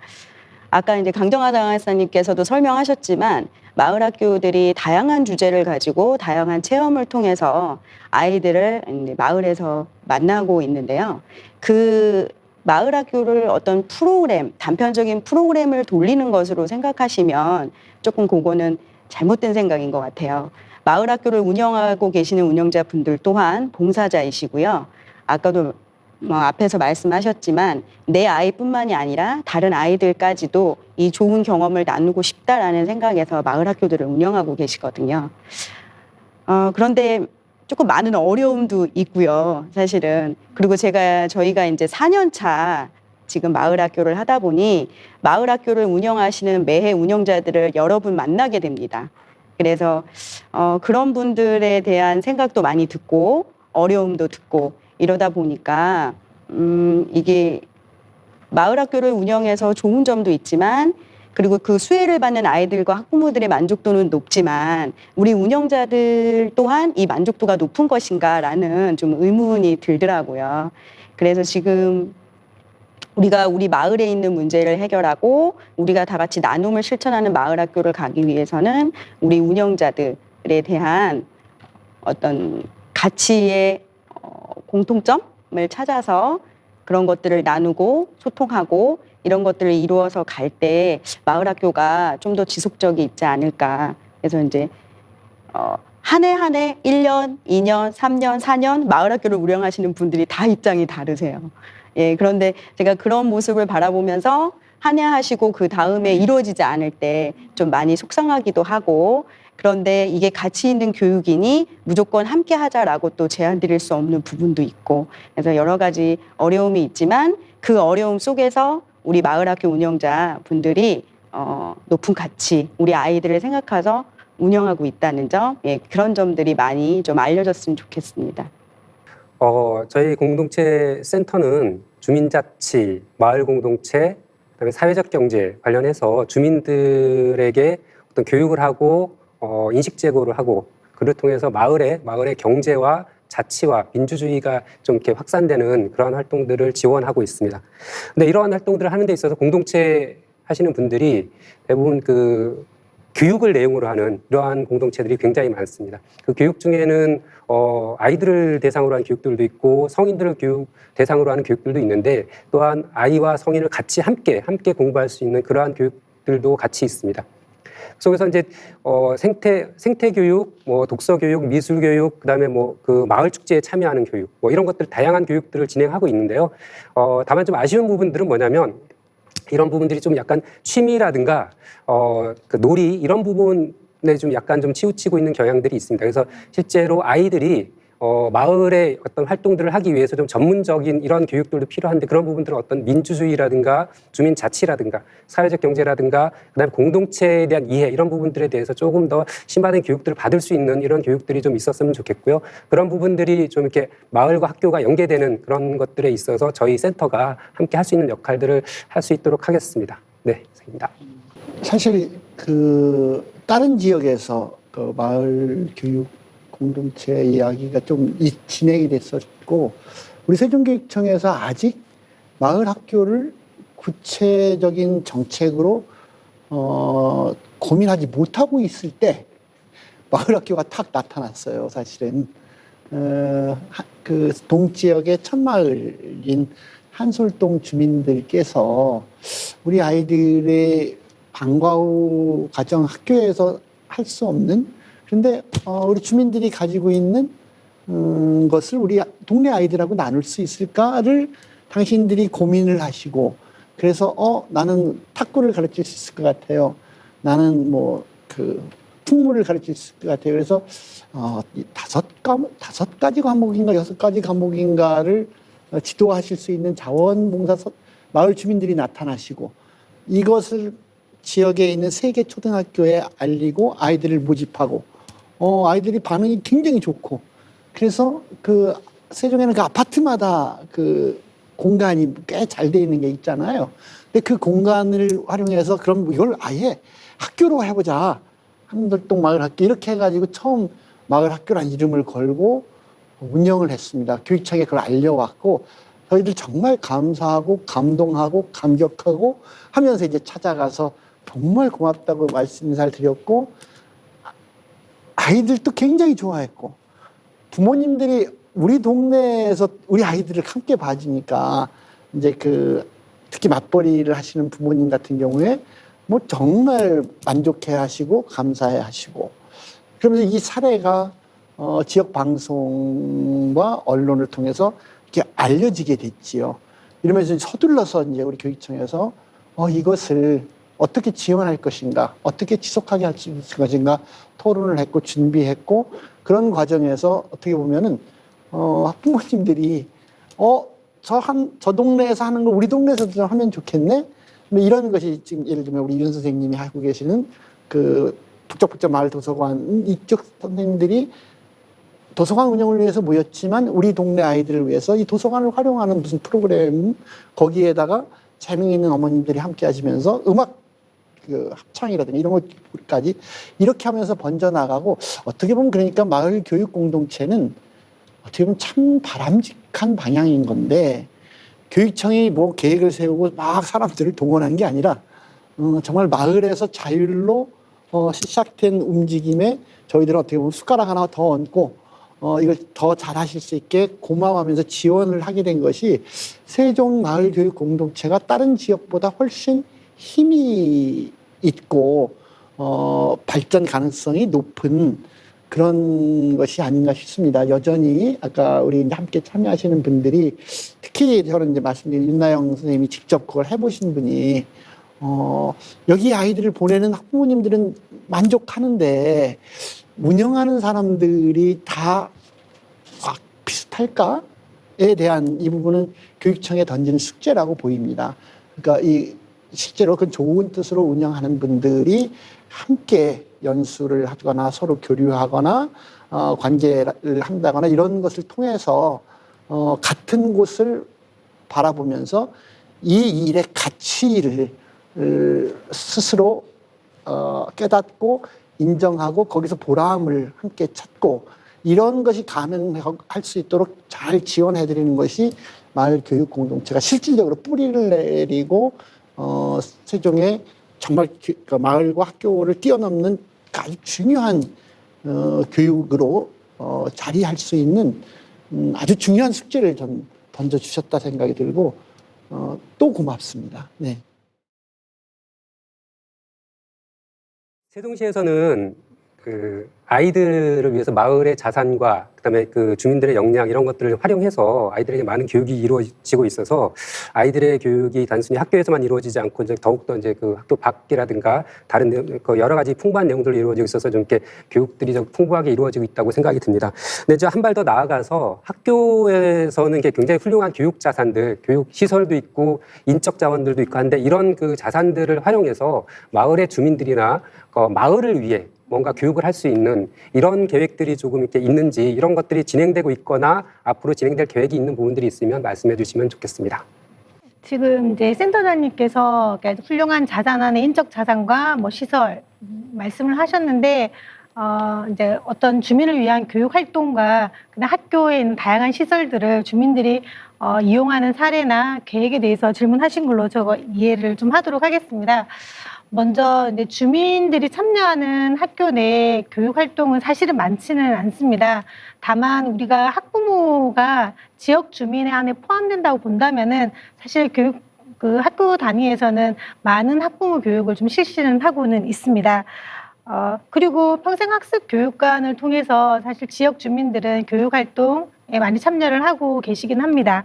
아까 이제 강정하 장학사님께서도 설명하셨지만 마을 학교들이 다양한 주제를 가지고 다양한 체험을 통해서 아이들을 마을에서 만나고 있는데요. 그 마을 학교를 어떤 프로그램, 단편적인 프로그램을 돌리는 것으로 생각하시면 조금 그거는 잘못된 생각인 것 같아요. 마을 학교를 운영하고 계시는 운영자분들 또한 봉사자이시고요. 아까도 앞에서 말씀하셨지만 내 아이뿐만이 아니라 다른 아이들까지도 이 좋은 경험을 나누고 싶다라는 생각에서 마을 학교들을 운영하고 계시거든요. 그런데 조금 많은 어려움도 있고요, 사실은. 그리고 저희가 이제 4년 차 지금 마을학교를 하다 보니 마을학교를 운영하시는 매해 운영자들을 여러 분 만나게 됩니다. 그래서 그런 분들에 대한 생각도 많이 듣고 어려움도 듣고 이러다 보니까 이게 마을학교를 운영해서 좋은 점도 있지만 그리고 그 수혜를 받는 아이들과 학부모들의 만족도는 높지만 우리 운영자들 또한 이 만족도가 높은 것인가라는 좀 의문이 들더라고요. 그래서 지금 우리가 우리 마을에 있는 문제를 해결하고 우리가 다 같이 나눔을 실천하는 마을학교를 가기 위해서는 우리 운영자들에 대한 어떤 가치의 공통점을 찾아서 그런 것들을 나누고 소통하고 이런 것들을 이루어서 갈 때 마을학교가 좀 더 지속적이 있지 않을까. 그래서 이제 한 해 한 해 1년, 2년, 3년, 4년 마을학교를 운영하시는 분들이 다 입장이 다르세요. 예, 그런데 제가 그런 모습을 바라보면서 한 해 하시고 그 다음에 이루어지지 않을 때 좀 많이 속상하기도 하고 그런데 이게 가치 있는 교육이니 무조건 함께 하자라고 또 제안 드릴 수 없는 부분도 있고 그래서 여러 가지 어려움이 있지만 그 어려움 속에서 우리 마을학교 운영자 분들이 높은 가치, 우리 아이들을 생각해서 운영하고 있다는 점, 예, 그런 점들이 많이 좀 알려졌으면 좋겠습니다. 저희 공동체 센터는 주민자치, 마을 공동체, 그다음에 사회적 경제 관련해서 주민들에게 어떤 교육을 하고 인식 제고를 하고 그를 통해서 마을의 경제와 자치와 민주주의가 좀 이렇게 확산되는 그런 활동들을 지원하고 있습니다. 근데 이러한 활동들을 하는 데 있어서 공동체 하시는 분들이 대부분 그 교육을 내용으로 하는 이러한 공동체들이 굉장히 많습니다. 그 교육 중에는 아이들을 대상으로 한 교육들도 있고 성인들을 대상으로 하는 교육들도 있는데 또한 아이와 성인을 같이 함께 공부할 수 있는 그러한 교육들도 같이 있습니다. 그래서 이제 생태 교육, 뭐 독서 교육, 미술 교육, 그다음에 뭐 그 마을 축제에 참여하는 교육, 뭐 이런 것들 다양한 교육들을 진행하고 있는데요. 다만 좀 아쉬운 부분들은 뭐냐면 이런 부분들이 좀 약간 취미라든가 그 놀이 이런 부분에 좀 약간 좀 치우치고 있는 경향들이 있습니다. 그래서 실제로 아이들이 마을의 어떤 활동들을 하기 위해서 좀 전문적인 이런 교육들도 필요한데 그런 부분들은 어떤 민주주의라든가 주민 자치라든가 사회적 경제라든가 그다음에 공동체에 대한 이해 이런 부분들에 대해서 조금 더 심화된 교육들을 받을 수 있는 이런 교육들이 좀 있었으면 좋겠고요. 그런 부분들이 좀 이렇게 마을과 학교가 연계되는 그런 것들에 있어서 저희 센터가 함께 할 수 있는 역할들을 할 수 있도록 하겠습니다. 네, 이상입니다. 사실 그 다른 지역에서 그 마을 교육 공동체 이야기가 좀 진행이 됐었고 우리 세종교육청에서 아직 마을 학교를 구체적인 정책으로 고민하지 못하고 있을 때 마을 학교가 탁 나타났어요. 사실은 그 동지역의 첫마을인 한솔동 주민들께서 우리 아이들의 방과 후 가정 학교에서 할 수 없는 그런데 우리 주민들이 가지고 있는 것을 우리 동네 아이들하고 나눌 수 있을까를 당신들이 고민을 하시고 그래서 나는 탁구를 가르칠 수 있을 것 같아요. 나는 뭐 그 풍물을 가르칠 수 있을 것 같아요. 그래서 5가지 과목인가 6가지 과목인가를 지도하실 수 있는 자원봉사 마을 주민들이 나타나시고 이것을 지역에 있는 3개 초등학교에 알리고 아이들을 모집하고 아이들이 반응이 굉장히 좋고 그래서 그 세종에는 그 아파트마다 그 공간이 꽤 잘 돼 있는 게 있잖아요. 근데 그 공간을 활용해서 그럼 이걸 아예 학교로 해보자. 한솔동 마을 학교 이렇게 해가지고 처음 마을 학교란 이름을 걸고 운영을 했습니다. 교육청에 그걸 알려왔고 저희들 정말 감사하고 감동하고 감격하고 하면서 이제 찾아가서 정말 고맙다고 말씀 인사를 드렸고 아이들도 굉장히 좋아했고 부모님들이 우리 동네에서 우리 아이들을 함께 봐주니까 이제 그 특히 맞벌이를 하시는 부모님 같은 경우에 뭐 정말 만족해 하시고 감사해 하시고 그러면서 이 사례가 지역 방송과 언론을 통해서 이렇게 알려지게 됐지요. 이러면서 서둘러서 이제 우리 교육청에서 이것을 어떻게 지원할 것인가, 어떻게 지속하게 할 수 있을 것인가 토론을 했고 준비했고 그런 과정에서 어떻게 보면은 학부모님들이 저 동네에서 하는 걸 우리 동네에서도 좀 하면 좋겠네. 뭐 이런 것이 지금 예를 들면 우리 윤 선생님이 하고 계시는 그 북적북적 마을 도서관 이쪽 선생님들이 도서관 운영을 위해서 모였지만 우리 동네 아이들을 위해서 이 도서관을 활용하는 무슨 프로그램 거기에다가 재능 있는 어머님들이 함께 하시면서 음악 그 합창이라든가 이런 것까지 이렇게 하면서 번져나가고 어떻게 보면 그러니까 마을 교육 공동체는 어떻게 보면 참 바람직한 방향인 건데 교육청이 뭐 계획을 세우고 막 사람들을 동원한 게 아니라 정말 마을에서 자율로 시작된 움직임에 저희들은 어떻게 보면 숟가락 하나 더 얹고 이걸 더 잘하실 수 있게 고마워하면서 지원을 하게 된 것이 세종 마을 교육 공동체가 다른 지역보다 훨씬 힘이 있고 발전 가능성이 높은 그런 것이 아닌가 싶습니다. 여전히 아까 우리 함께 참여하시는 분들이 특히 저는 이제 말씀드린 윤나영 선생님이 직접 그걸 해보신 분이 여기 아이들을 보내는 학부모님들은 만족하는데 운영하는 사람들이 다 비슷할까에 대한 이 부분은 교육청에 던지는 숙제라고 보입니다. 그러니까 실제로 그 좋은 뜻으로 운영하는 분들이 함께 연수를 하거나 서로 교류하거나 관계를 한다거나 이런 것을 통해서 같은 곳을 바라보면서 이 일의 가치를 스스로 깨닫고 인정하고 거기서 보람을 함께 찾고 이런 것이 가능할 수 있도록 잘 지원해 드리는 것이 마을 교육 공동체가 실질적으로 뿌리를 내리고 세종의 정말 마을과 학교를 뛰어넘는 아주 중요한 교육으로 자리할 수 있는 아주 중요한 숙제를 좀 던져주셨다 생각이 들고 또 고맙습니다. 네. 세종시에서는 그 아이들을 위해서 마을의 자산과 그다음에 그 주민들의 역량 이런 것들을 활용해서 아이들에게 많은 교육이 이루어지고 있어서 아이들의 교육이 단순히 학교에서만 이루어지지 않고 이제 더욱더 이제 그 학교 밖이라든가 다른 그 여러 가지 풍부한 내용들로 이루어지고 있어서 좀 이렇게 교육들이 좀 풍부하게 이루어지고 있다고 생각이 듭니다. 근데 이제 한 발 더 나아가서 학교에서는 이게 굉장히 훌륭한 교육 자산들, 교육 시설도 있고 인적 자원들도 있고 한데 이런 그 자산들을 활용해서 마을의 주민들이나 마을을 위해 뭔가 교육을 할 수 있는 이런 계획들이 조금 이렇게 있는지 이런 것들이 진행되고 있거나 앞으로 진행될 계획이 있는 부분들이 있으면 말씀해 주시면 좋겠습니다. 지금 이제 센터장님께서 훌륭한 자산 안에 인적 자산과 뭐 시설 말씀을 하셨는데 이제 어떤 주민을 위한 교육 활동과 그다음 학교에 있는 다양한 시설들을 주민들이 이용하는 사례나 계획에 대해서 질문하신 걸로 저거 이해를 좀 하도록 하겠습니다. 먼저 이제 주민들이 참여하는 학교 내 교육 활동은 사실은 많지는 않습니다. 다만 우리가 학부모가 지역 주민의 안에 포함된다고 본다면은 사실 그 학교 단위에서는 많은 학부모 교육을 좀 실시는 하고는 있습니다. 그리고 평생학습교육관을 통해서 사실 지역 주민들은 교육 활동에 많이 참여를 하고 계시긴 합니다.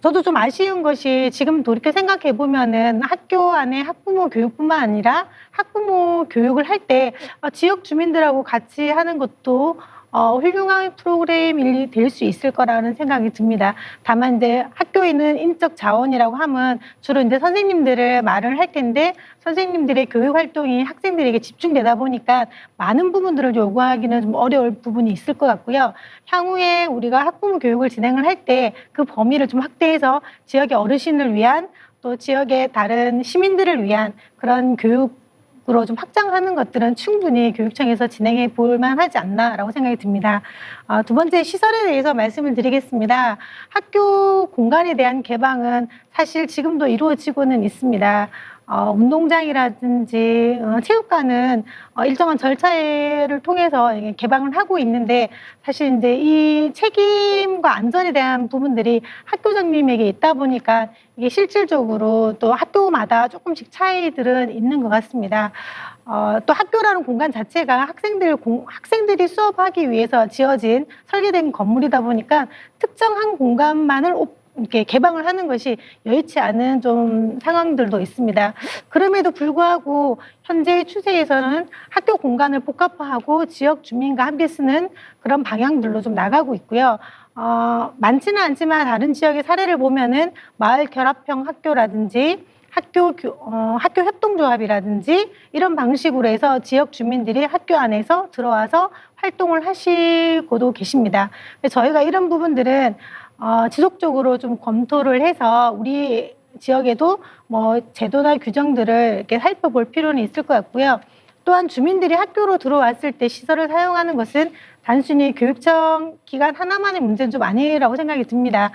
저도 좀 아쉬운 것이 지금 돌이켜 생각해 보면은 학교 안에 학부모 교육뿐만 아니라 학부모 교육을 할 때 지역 주민들하고 같이 하는 것도 훌륭한 프로그램이 될 수 있을 거라는 생각이 듭니다. 다만 이제 학교에 있는 인적 자원이라고 하면 주로 이제 선생님들을 말을 할 텐데 선생님들의 교육 활동이 학생들에게 집중되다 보니까 많은 부분들을 요구하기는 좀 어려울 부분이 있을 것 같고요. 향후에 우리가 학부모 교육을 진행을 할 때 그 범위를 좀 확대해서 지역의 어르신을 위한 또 지역의 다른 시민들을 위한 그런 교육으로 좀 확장하는 것들은 충분히 교육청에서 진행해 볼 만하지 않나라고 생각이 듭니다. 두 번째 시설에 대해서 말씀을 드리겠습니다. 학교 공간에 대한 개방은 사실 지금도 이루어지고는 있습니다. 운동장이라든지 체육관은 일정한 절차를 통해서 개방을 하고 있는데 사실 이제 이 책임과 안전에 대한 부분들이 학교장님에게 있다 보니까 이게 실질적으로 또 학교마다 조금씩 차이들은 있는 것 같습니다. 또 학교라는 공간 자체가 학생들이 수업하기 위해서 지어진 설계된 건물이다 보니까 특정한 공간만을 이렇게 개방을 하는 것이 여의치 않은 좀 상황들도 있습니다. 그럼에도 불구하고 현재의 추세에서는 학교 공간을 복합화하고 지역 주민과 함께 쓰는 그런 방향들로 좀 나가고 있고요. 많지는 않지만 다른 지역의 사례를 보면은 마을 결합형 학교라든지 학교 협동조합이라든지 이런 방식으로 해서 지역 주민들이 학교 안에서 들어와서 활동을 하시고도 계십니다. 저희가 이런 부분들은 지속적으로 좀 검토를 해서 우리 지역에도 뭐 제도나 규정들을 이렇게 살펴볼 필요는 있을 것 같고요. 또한 주민들이 학교로 들어왔을 때 시설을 사용하는 것은 단순히 교육청 기관 하나만의 문제는 좀 아니라고 생각이 듭니다.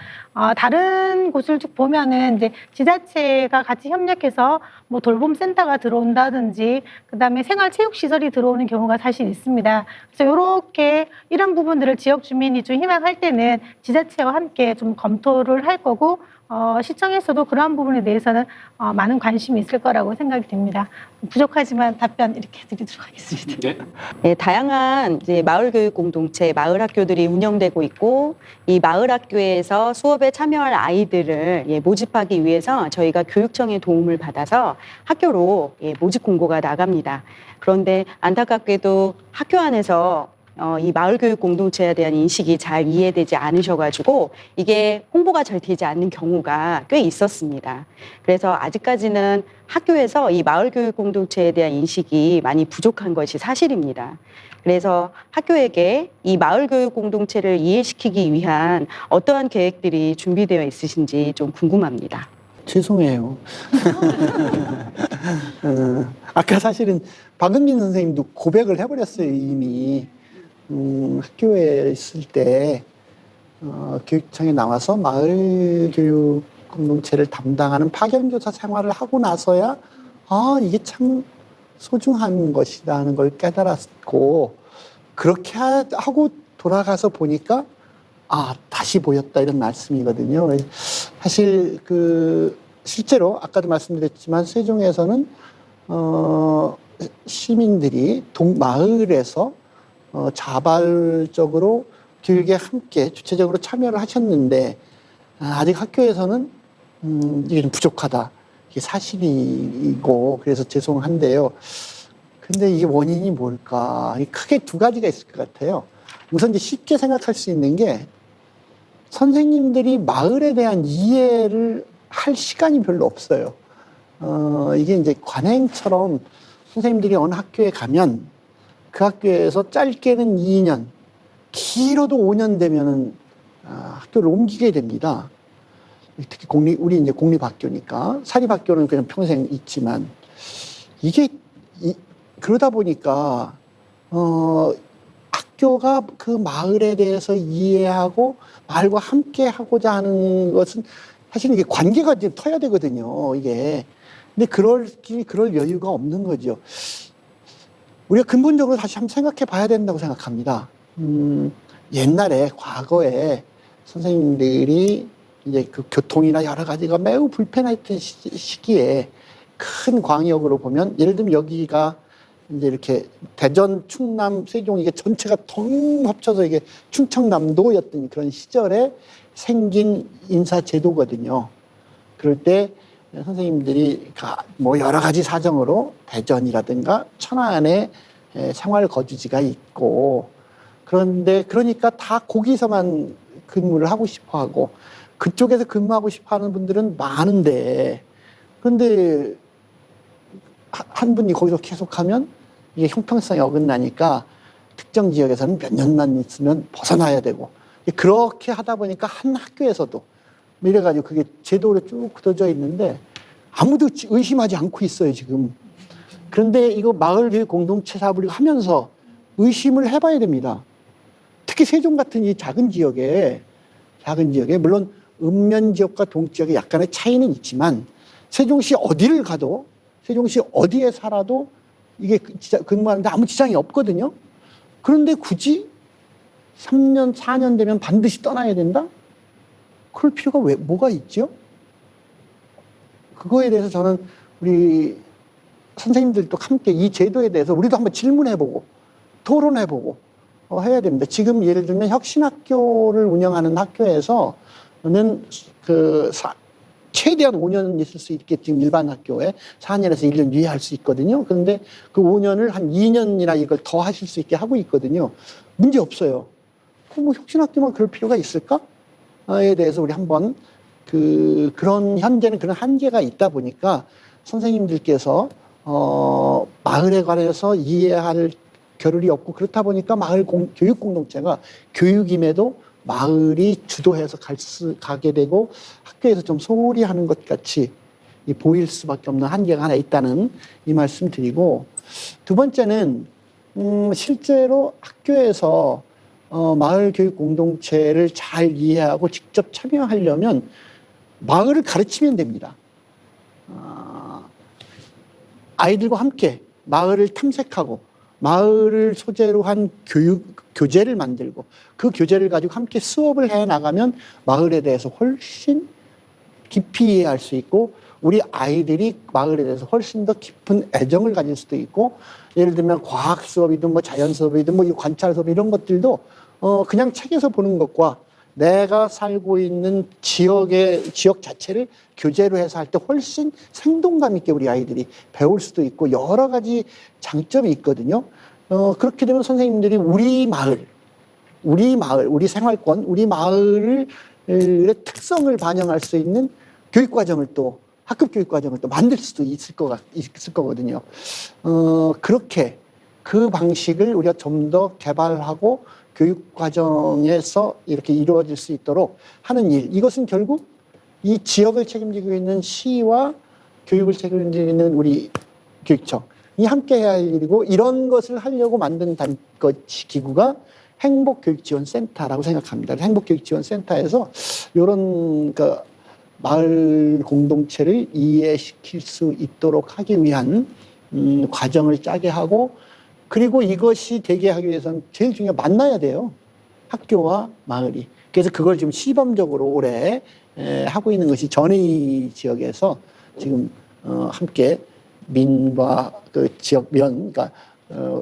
다른 곳을 쭉 보면은 이제 지자체가 같이 협력해서 뭐 돌봄센터가 들어온다든지 그다음에 생활체육시설이 들어오는 경우가 사실 있습니다. 그래서 이렇게 이런 부분들을 지역 주민이 좀 희망할 때는 지자체와 함께 좀 검토를 할 거고 시청에서도 그러한 부분에 대해서는 많은 관심이 있을 거라고 생각이 됩니다. 부족하지만 답변 이렇게 드리도록 하겠습니다. 네, 다양한 이제 마을 교육 공동체, 마을 학교들이 운영되고 있고 이 마을 학교에서 수업에 참여할 아이들을 모집하기 위해서 저희가 교육청의 도움을 받아서 학교로 모집 공고가 나갑니다. 그런데 안타깝게도 학교 안에서 이 마을 교육 공동체에 대한 인식이 잘 이해되지 않으셔가지고 이게 홍보가 잘 되지 않는 경우가 꽤 있었습니다. 그래서 아직까지는 학교에서 이 마을 교육 공동체에 대한 인식이 많이 부족한 것이 사실입니다. 그래서 학교에게 이 마을 교육 공동체를 이해시키기 위한 어떠한 계획들이 준비되어 있으신지 좀 궁금합니다. 죄송해요. 아까 사실은 박은민 선생님도 고백을 해버렸어요, 이미. 학교에 있을 때 교육청에 나와서 마을 교육 공동체를 담당하는 파견교사 생활을 하고 나서야 이게 참 소중한 것이라는 걸 깨달았고, 그렇게 하고 돌아가서 보니까 다시 보였다, 이런 말씀이거든요. 사실 실제로 아까도 말씀드렸지만 세종에서는 시민들이 마을에서 자발적으로 교육에 함께 주체적으로 참여를 하셨는데 아직 학교에서는 이게 좀 부족하다. 이게 사실이고, 그래서 죄송한데요. 근데 이게 원인이 뭘까? 크게 두 가지가 있을 것 같아요. 우선 이제 쉽게 생각할 수 있는 게 선생님들이 마을에 대한 이해를 할 시간이 별로 없어요. 이게 이제 관행처럼 선생님들이 어느 학교에 가면 그 학교에서 짧게는 2년, 길어도 5년 되면은 학교를 옮기게 됩니다. 특히 우리 이제 공립학교니까, 사립학교는 그냥 평생 있지만, 이게 그러다 보니까 학교가 그 마을에 대해서 이해하고 마을과 함께 하고자 하는 것은 사실 이게 관계가 이제 터야 되거든요, 이게. 근데 그럴 여유가 없는 거죠. 우리가 근본적으로 다시 한번 생각해 봐야 된다고 생각합니다. 옛날에, 과거에 선생님들이 이제 그 교통이나 여러 가지가 매우 불편했던 시기에 큰 광역으로 보면, 예를 들면 여기가 이제 이렇게 대전, 충남, 세종 이게 전체가 통 합쳐서 이게 충청남도였던 그런 시절에 생긴 인사제도거든요. 그럴 때 선생님들이 뭐 여러 가지 사정으로 대전이라든가 천안에 생활 거주지가 있고, 그런데 그러니까 다 거기서만 근무를 하고 싶어 하고 그쪽에서 근무하고 싶어 하는 분들은 많은데, 그런데 한 분이 거기서 계속하면 이게 형평성이 어긋나니까 특정 지역에서는 몇 년만 있으면 벗어나야 되고, 그렇게 하다 보니까 한 학교에서도 이래가지고 그게 제도로 쭉 굳어져 있는데 아무도 의심하지 않고 있어요, 지금. 그런데 이거 마을교육 공동체 사업을 하면서 의심을 해봐야 됩니다. 특히 세종 같은 이 작은 지역에, 물론 읍면 지역과 동지역에 약간의 차이는 있지만, 세종시 어디를 가도, 세종시 어디에 살아도 이게 근무하는데 아무 지장이 없거든요. 그런데 굳이 3년, 4년 되면 반드시 떠나야 된다? 그럴 필요가 뭐가 있죠? 그거에 대해서 저는 우리 선생님들도 함께 이 제도에 대해서 우리도 한번 질문해보고 토론해보고 해야 됩니다. 지금 예를 들면 혁신학교를 운영하는 학교에서는 최대한 5년 있을 수 있겠지만 일반 학교에 4년에서 1년 유예할 수 있거든요. 그런데 그 5년을 한 2년이나 이걸 더 하실 수 있게 하고 있거든요. 문제 없어요. 뭐 혁신학교만 그럴 필요가 있을까?에 대해서 우리 한번 그런 현재는 그런 한계가 있다 보니까 선생님들께서 마을에 관해서 이해할 겨를이 없고 그렇다 보니까 마을 교육 공동체가 교육임에도 마을이 주도해서 가게 되고 학교에서 좀 소홀히 하는 것 같이 보일 수밖에 없는 한계가 하나 있다는 이 말씀 드리고, 두 번째는 실제로 학교에서 마을 교육 공동체를 잘 이해하고 직접 참여하려면 마을을 가르치면 됩니다. 아이들과 함께 마을을 탐색하고 마을을 소재로 한 교재를 만들고 그 교재를 가지고 함께 수업을 해 나가면 마을에 대해서 훨씬 깊이 이해할 수 있고 우리 아이들이 마을에 대해서 훨씬 더 깊은 애정을 가질 수도 있고, 예를 들면 과학 수업이든 뭐 자연 수업이든 뭐 관찰 수업 이런 것들도 그냥 책에서 보는 것과 내가 살고 있는 지역 자체를 교재로 해서 할 때 훨씬 생동감 있게 우리 아이들이 배울 수도 있고 여러 가지 장점이 있거든요. 그렇게 되면 선생님들이 우리 마을, 우리 생활권, 우리 마을의 특성을 반영할 수 있는 교육과정을 또 학급 교육과정을 또 만들 수도 있을 거거든요. 그렇게 그 방식을 우리가 좀 더 개발하고 교육 과정에서 이렇게 이루어질 수 있도록 하는 일, 이것은 결국 이 지역을 책임지고 있는 시와 교육을 책임지고 있는 우리 교육청 이 함께 해야 할 일이고, 이런 것을 하려고 만든 기구가 행복교육지원센터라고 생각합니다. 행복교육지원센터에서 이런 마을 공동체를 이해시킬 수 있도록 하기 위한 과정을 짜게 하고, 그리고 이것이 되게 하기 위해서는 제일 중요한 만나야 돼요. 학교와 마을이. 그래서 그걸 지금 시범적으로 올해 하고 있는 것이 전의 지역에서 지금 함께 민과 그 지역 그러니까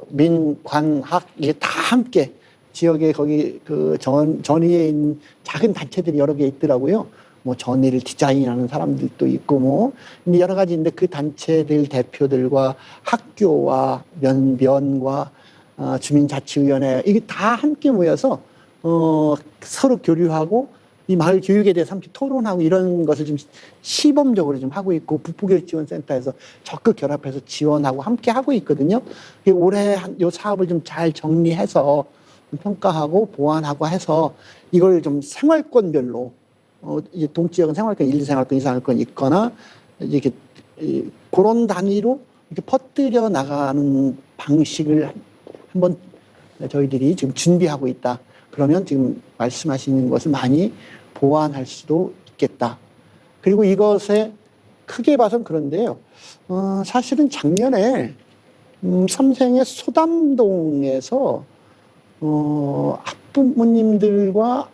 민, 관, 학 이게 다 함께 지역에 거기 그 전의에 있는 작은 단체들이 여러 개 있더라고요. 뭐 전의를 디자인하는 사람들도 있고 뭐 여러 가지인데 그 단체들 대표들과 학교와 면과 주민자치위원회 이게 다 함께 모여서 서로 교류하고 이 마을 교육에 대해서 함께 토론하고 이런 것을 좀 시범적으로 좀 하고 있고, 북부교육지원센터에서 적극 결합해서 지원하고 함께 하고 있거든요. 올해 이 사업을 좀 잘 정리해서 평가하고 보완하고 해서 이걸 좀 생활권별로 이제 동지역은 생활권 1, 2생활권, 2생활권 있거나 이렇게 그런 단위로 이렇게 퍼뜨려 나가는 방식을 한번 저희들이 지금 준비하고 있다. 그러면 지금 말씀하시는 것을 많이 보완할 수도 있겠다. 그리고 이것에 크게 봐선 그런데요. 사실은 작년에 삼생의 소담동에서 학부모님들과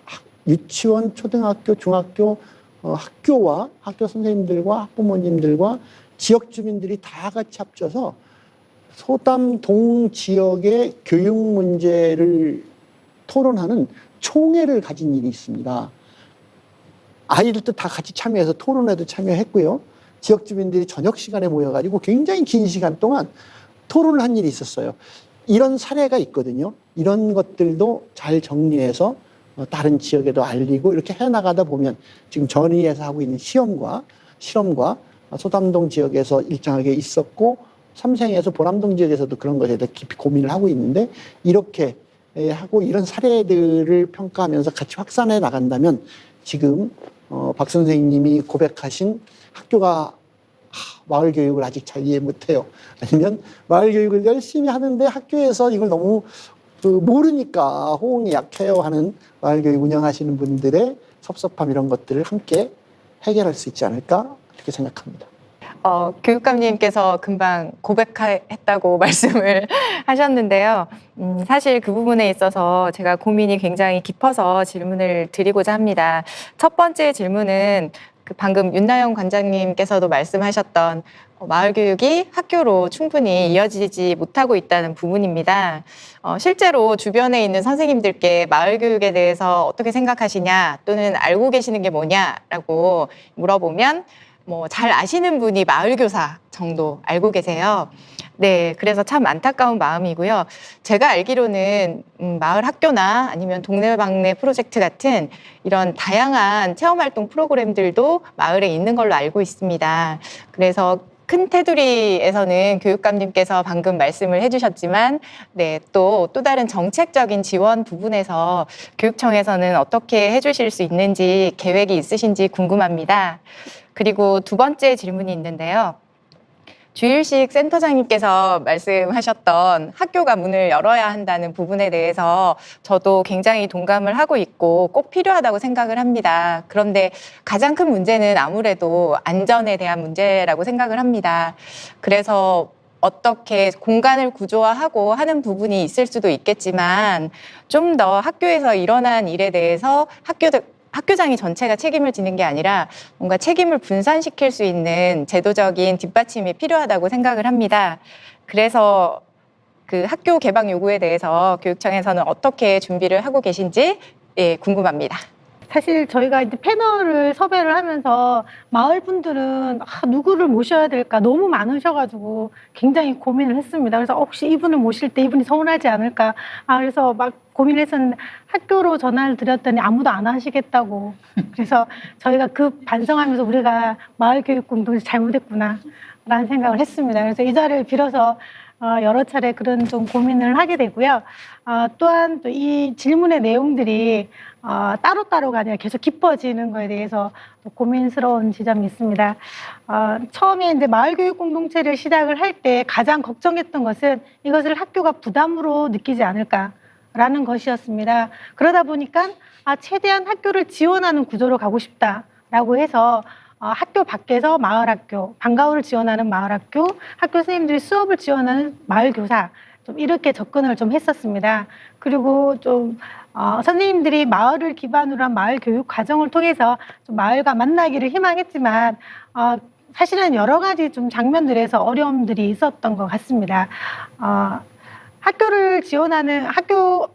유치원, 초등학교, 중학교 학교와 학교 선생님들과 학부모님들과 지역 주민들이 다 같이 합쳐서 소담동 지역의 교육 문제를 토론하는 총회를 가진 일이 있습니다. 아이들도 다 같이 참여해서 토론회도 참여했고요. 지역 주민들이 저녁 시간에 모여가지고 굉장히 긴 시간 동안 토론을 한 일이 있었어요. 이런 사례가 있거든요. 이런 것들도 잘 정리해서 다른 지역에도 알리고 이렇게 해나가다 보면 지금 전의에서 하고 있는 실험과 소담동 지역에서 일정하게 있었고, 삼생에서 보람동 지역에서도 그런 것에 대해 깊이 고민을 하고 있는데, 이렇게 하고 이런 사례들을 평가하면서 같이 확산해 나간다면 지금 박 선생님이 고백하신 학교가 마을 교육을 아직 잘 이해 못해요, 아니면 마을 교육을 열심히 하는데 학교에서 이걸 너무 모르니까 호응이 약해요 하는 마을 교육 운영하시는 분들의 섭섭함 이런 것들을 함께 해결할 수 있지 않을까 이렇게 생각합니다. 교육감님께서 금방 고백했다고 말씀을 하셨는데요. 사실 그 부분에 있어서 제가 고민이 굉장히 깊어서 질문을 드리고자 합니다. 첫 번째 질문은 방금 윤나영 관장님께서도 말씀하셨던 마을 교육이 학교로 충분히 이어지지 못하고 있다는 부분입니다. 실제로 주변에 있는 선생님들께 마을 교육에 대해서 어떻게 생각하시냐 또는 알고 계시는 게 뭐냐라고 물어보면 잘 아시는 분이 마을 교사 정도 알고 계세요. 네, 그래서 참 안타까운 마음이고요. 제가 알기로는 마을 학교나 아니면 동네방네 프로젝트 같은 이런 다양한 체험활동 프로그램들도 마을에 있는 걸로 알고 있습니다. 그래서 큰 테두리에서는 교육감님께서 방금 말씀을 해주셨지만, 네, 또 다른 정책적인 지원 부분에서 교육청에서는 어떻게 해주실 수 있는지 계획이 있으신지 궁금합니다. 그리고 두 번째 질문이 있는데요. 주일식 센터장님께서 말씀하셨던 학교가 문을 열어야 한다는 부분에 대해서 저도 굉장히 동감을 하고 있고 꼭 필요하다고 생각을 합니다. 그런데 가장 큰 문제는 아무래도 안전에 대한 문제라고 생각을 합니다. 그래서 어떻게 공간을 구조화하고 하는 부분이 있을 수도 있겠지만 좀 더 학교에서 일어난 일에 대해서 학교장이 전체가 책임을 지는 게 아니라 뭔가 책임을 분산시킬 수 있는 제도적인 뒷받침이 필요하다고 생각을 합니다. 그래서 그 학교 개방 요구에 대해서 교육청에서는 어떻게 준비를 하고 계신지 궁금합니다. 사실 저희가 이제 패널을 섭외를 하면서 마을 분들은 누구를 모셔야 될까 너무 많으셔가지고 굉장히 고민을 했습니다. 그래서 혹시 이분을 모실 때 이분이 서운하지 않을까. 그래서 막 고민을 했었는데 학교로 전화를 드렸더니 아무도 안 하시겠다고. 그래서 저희가 반성하면서 우리가 마을 교육 공동체 잘못했구나 라는 생각을 했습니다. 그래서 이 자리를 빌어서 여러 차례 그런 좀 고민을 하게 되고요. 또한 또 이 질문의 내용들이 따로따로가 아니라 계속 깊어지는 거에 대해서 또 고민스러운 지점이 있습니다. 처음에 이제 마을교육 공동체를 시작을 할 때 가장 걱정했던 것은 이것을 학교가 부담으로 느끼지 않을까라는 것이었습니다. 그러다 보니까 최대한 학교를 지원하는 구조로 가고 싶다라고 해서 학교 밖에서 마을학교, 방과후를 지원하는 마을학교, 학교 선생님들이 수업을 지원하는 마을교사, 좀 이렇게 접근을 좀 했었습니다. 그리고 좀 선생님들이 마을을 기반으로 한 마을 교육 과정을 통해서 좀 마을과 만나기를 희망했지만 사실은 여러 가지 좀 장면들에서 어려움들이 있었던 것 같습니다. 학교를 지원하는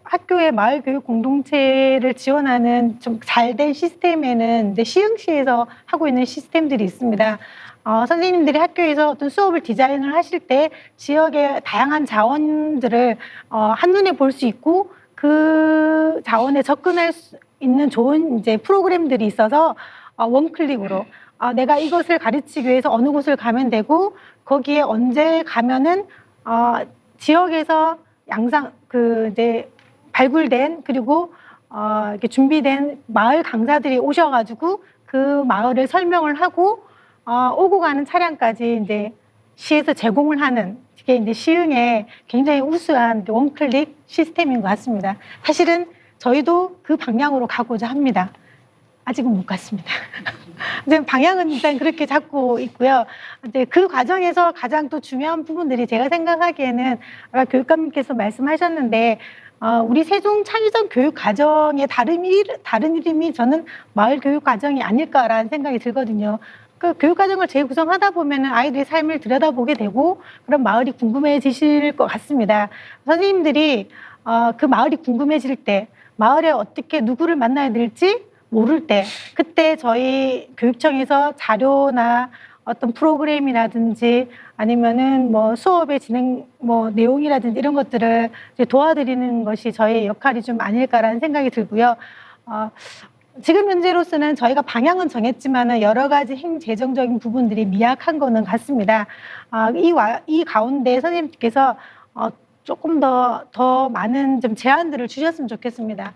학교의 마을 교육 공동체를 지원하는 좀 잘된 시스템에는 이제 시흥시에서 하고 있는 시스템들이 있습니다. 선생님들이 학교에서 어떤 수업을 디자인을 하실 때 지역의 다양한 자원들을 한눈에 볼 수 있고 그 자원에 접근할 수 있는 좋은 이제 프로그램들이 있어서 원클릭으로 내가 이것을 가르치기 위해서 어느 곳을 가면 되고 거기에 언제 가면은 지역에서 이제 발굴된 그리고 이렇게 준비된 마을 강사들이 오셔가지고 그 마을을 설명을 하고 오고 가는 차량까지 이제 시에서 제공을 하는 이게 이제 시흥의 굉장히 우수한 원클릭 시스템인 것 같습니다. 사실은 저희도 그 방향으로 가고자 합니다. 아직은 못 갔습니다. 이제 방향은 일단 그렇게 잡고 있고요. 이제 그 과정에서 가장 또 중요한 부분들이 제가 생각하기에는 아까 교육감님께서 말씀하셨는데 우리 세종 창의적 교육 과정의 다른 이름이 저는 마을 교육 과정이 아닐까라는 생각이 들거든요. 그 교육 과정을 재구성하다 보면은 아이들의 삶을 들여다보게 되고 그런 마을이 궁금해지실 것 같습니다. 선생님들이 그 마을이 궁금해질 때 마을에 어떻게 누구를 만나야 될지 모를 때 그때 저희 교육청에서 자료나 어떤 프로그램이라든지 아니면은 뭐 수업의 진행 내용이라든지 이런 것들을 이제 도와드리는 것이 저희 역할이 좀 아닐까라는 생각이 들고요. 지금 현재로서는 저희가 방향은 정했지만은 여러 가지 행재정적인 부분들이 미약한 거는 같습니다. 이 가운데 선생님께서 조금 더 많은 좀 제안들을 주셨으면 좋겠습니다.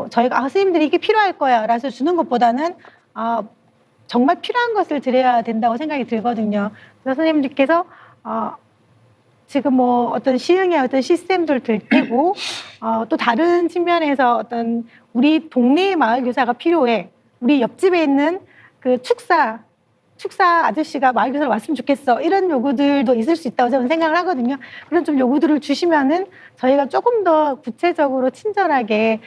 저희가 선생님들이 이게 필요할 거야 라서 주는 것보다는 정말 필요한 것을 드려야 된다고 생각이 들거든요. 그래서 선생님들께서 지금 어떤 시흥의 어떤 시스템들 들 테고 또 다른 측면에서 어떤 우리 동네의 마을 교사가 필요해. 우리 옆집에 있는 그 축사 아저씨가 마을 교사로 왔으면 좋겠어. 이런 요구들도 있을 수 있다고 저는 생각을 하거든요. 그런 좀 요구들을 주시면은 저희가 조금 더 구체적으로 친절하게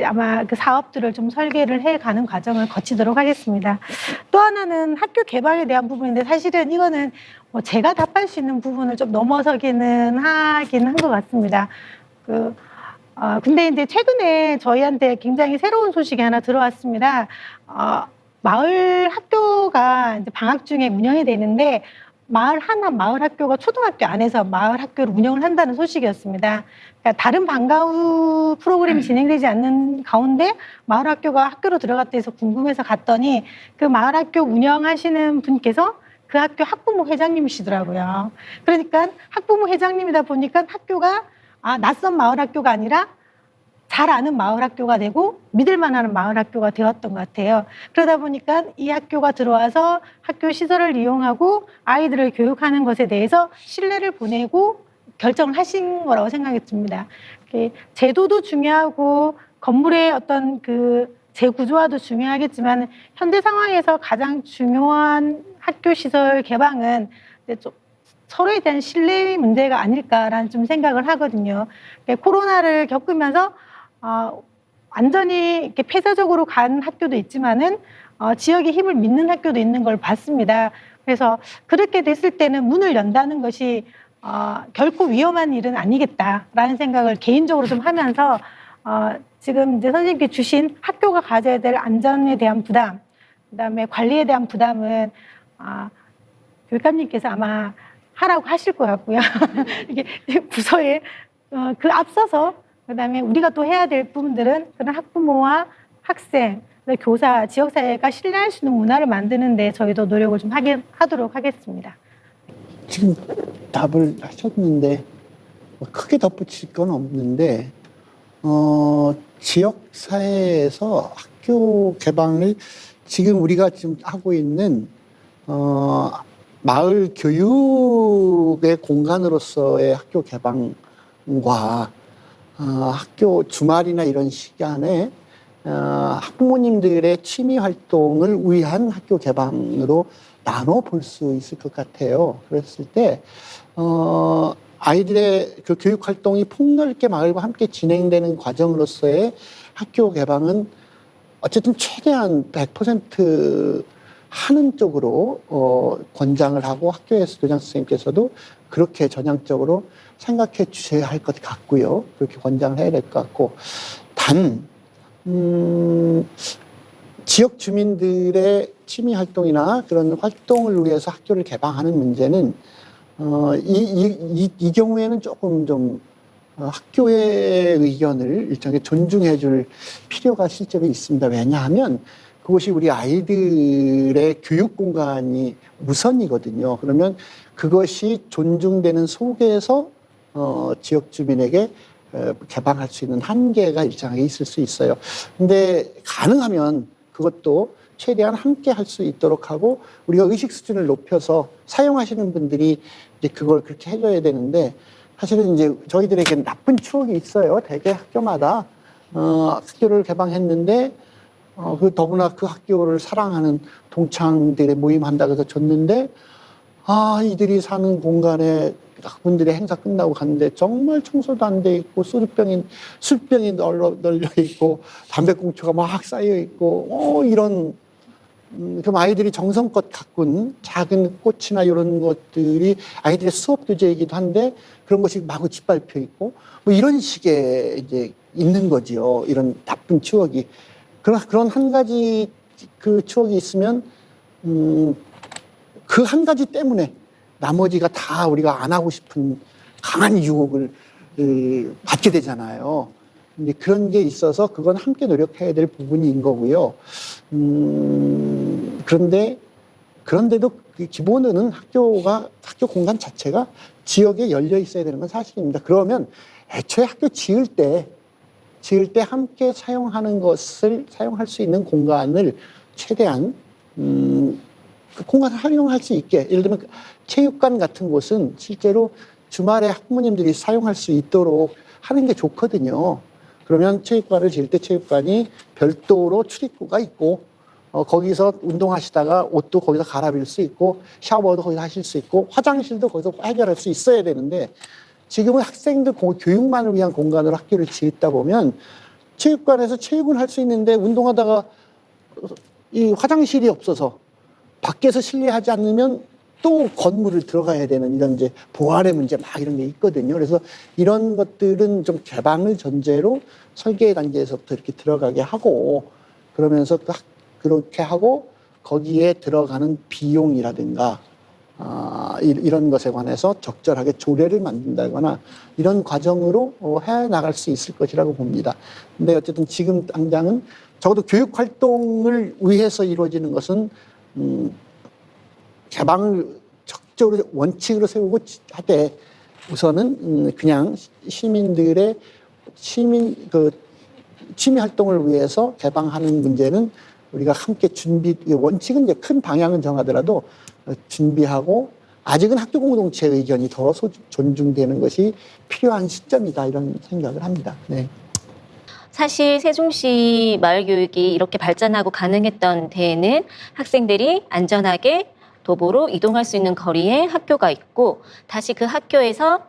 아마 그 사업들을 좀 설계를 해가는 과정을 거치도록 하겠습니다. 또 하나는 학교 개방에 대한 부분인데 사실은 이거는 제가 답할 수 있는 부분을 좀 넘어서기는 하긴 한 것 같습니다. 근데 이제 최근에 저희한테 굉장히 새로운 소식이 하나 들어왔습니다. 마을 학교가 이제 방학 중에 운영이 되는데 마을 하나 마을 학교가 초등학교 안에서 마을 학교를 운영을 한다는 소식이었습니다. 그러니까 다른 방과 후 프로그램이 진행되지 않는 가운데 마을 학교가 학교로 들어갔다 해서 궁금해서 갔더니 그 마을 학교 운영하시는 분께서 그 학교 학부모 회장님이시더라고요. 그러니까 학부모 회장님이다 보니까 학교가 낯선 마을 학교가 아니라 잘 아는 마을 학교가 되고 믿을만한 마을 학교가 되었던 것 같아요. 그러다 보니까 이 학교가 들어와서 학교 시설을 이용하고 아이들을 교육하는 것에 대해서 신뢰를 보내고 결정을 하신 거라고 생각이 듭니다. 제도도 중요하고 건물의 어떤 그 재구조화도 중요하겠지만 현대 상황에서 가장 중요한 학교 시설 개방은 좀 서로에 대한 신뢰의 문제가 아닐까라는 좀 생각을 하거든요. 코로나를 겪으면서 완전히 이렇게 폐쇄적으로 간 학교도 있지만은 지역의 힘을 믿는 학교도 있는 걸 봤습니다. 그래서 그렇게 됐을 때는 문을 연다는 것이 결코 위험한 일은 아니겠다라는 생각을 개인적으로 좀 하면서 지금 이제 선생님께 주신 학교가 가져야 될 안전에 대한 부담, 그다음에 관리에 대한 부담은 교육감님께서 아마 하라고 하실 것 같고요. 이게 부서에 그 앞서서 그다음에 우리가 또 해야 될 부분들은 그런 학부모와 학생, 교사, 지역사회가 신뢰할 수 있는 문화를 만드는데 저희도 노력을 좀 하도록 하겠습니다. 지금 답을 하셨는데 크게 덧붙일 건 없는데 지역사회에서 학교 개방을 지금 우리가 지금 하고 있는 마을 교육의 공간으로서의 학교 개방과 학교 주말이나 이런 시간에 학부모님들의 취미 활동을 위한 학교 개방으로 나눠 볼 수 있을 것 같아요. 그랬을 때 아이들의 그 교육 활동이 폭넓게 마을과 함께 진행되는 과정으로서의 학교 개방은 어쨌든 최대한 100% 하는 쪽으로 권장을 하고 학교에서 교장 선생님께서도 그렇게 전향적으로 생각해 주셔야 할 것 같고요. 그렇게 권장을 해야 될 것 같고, 단 지역 주민들의 취미 활동이나 그런 활동을 위해서 학교를 개방하는 문제는 이 경우에는 조금 좀 학교의 의견을 일정하게 존중해 줄 필요가 실제로 있습니다. 왜냐하면 그것이 우리 아이들의 교육 공간이 우선이거든요. 그러면 그것이 존중되는 속에서 지역 주민에게 개방할 수 있는 한계가 일정하게 있을 수 있어요. 근데 가능하면 그것도 최대한 함께 할 수 있도록 하고 우리가 의식 수준을 높여서 사용하시는 분들이 이제 그걸 그렇게 해줘야 되는데 사실은 이제 저희들에게 나쁜 추억이 있어요. 대개 학교마다 학교를 개방했는데 더구나 그 학교를 사랑하는 동창들의 모임한다고 해서 줬는데 이들이 사는 공간에 학부모들의 행사 끝나고 갔는데 정말 청소도 안 돼 있고 술병이 널려 있고 담배꽁초가 막 쌓여 있고 이런 그럼 아이들이 정성껏 가꾼 작은 꽃이나 이런 것들이 아이들의 수업 교재이기도 한데 그런 것이 마구 짓밟혀 있고 뭐 이런 식의 이제 있는 거지요. 이런 나쁜 추억이. 그런 한 가지 그 추억이 있으면 그 한 가지 때문에 나머지가 다 우리가 안 하고 싶은 강한 유혹을 받게 되잖아요. 근데 그런 게 있어서 그건 함께 노력해야 될 부분인 거고요. 그런데도 기본은 학교 공간 자체가 지역에 열려 있어야 되는 건 사실입니다. 그러면 애초에 학교 지을 때 함께 사용하는 것을 사용할 수 있는 공간을 최대한 그 공간을 활용할 수 있게, 예를 들면 체육관 같은 곳은 실제로 주말에 학부모님들이 사용할 수 있도록 하는 게 좋거든요. 그러면 체육관을 지을 때 체육관이 별도로 출입구가 있고 거기서 운동하시다가 옷도 거기서 갈아입을 수 있고 샤워도 거기서 하실 수 있고 화장실도 거기서 해결할 수 있어야 되는데 지금은 학생들 교육만을 위한 공간으로 학교를 지었다 보면 체육관에서 체육을 할 수 있는데 운동하다가 이 화장실이 없어서 밖에서 실내하지 않으면 또 건물을 들어가야 되는 이런 이제 보안의 문제 막 이런 게 있거든요. 그래서 이런 것들은 좀 개방을 전제로 설계 단계에서부터 이렇게 들어가게 하고 그러면서 그렇게 하고 거기에 들어가는 비용이라든가 이런 것에 관해서 적절하게 조례를 만든다거나 이런 과정으로 해 나갈 수 있을 것이라고 봅니다. 근데 어쨌든 지금 당장은 적어도 교육 활동을 위해서 이루어지는 것은 개방을 적극적으로 원칙으로 세우고 하되 우선은 그냥 시민들의 취미 활동을 위해서 개방하는 문제는 우리가 함께 원칙은 이제 큰 방향은 정하더라도 준비하고 아직은 학교 공동체 의견이 더 존중되는 것이 필요한 시점이다 이런 생각을 합니다. 네. 사실 세종시 마을교육이 이렇게 발전하고 가능했던 데에는 학생들이 안전하게 도보로 이동할 수 있는 거리에 학교가 있고 다시 그 학교에서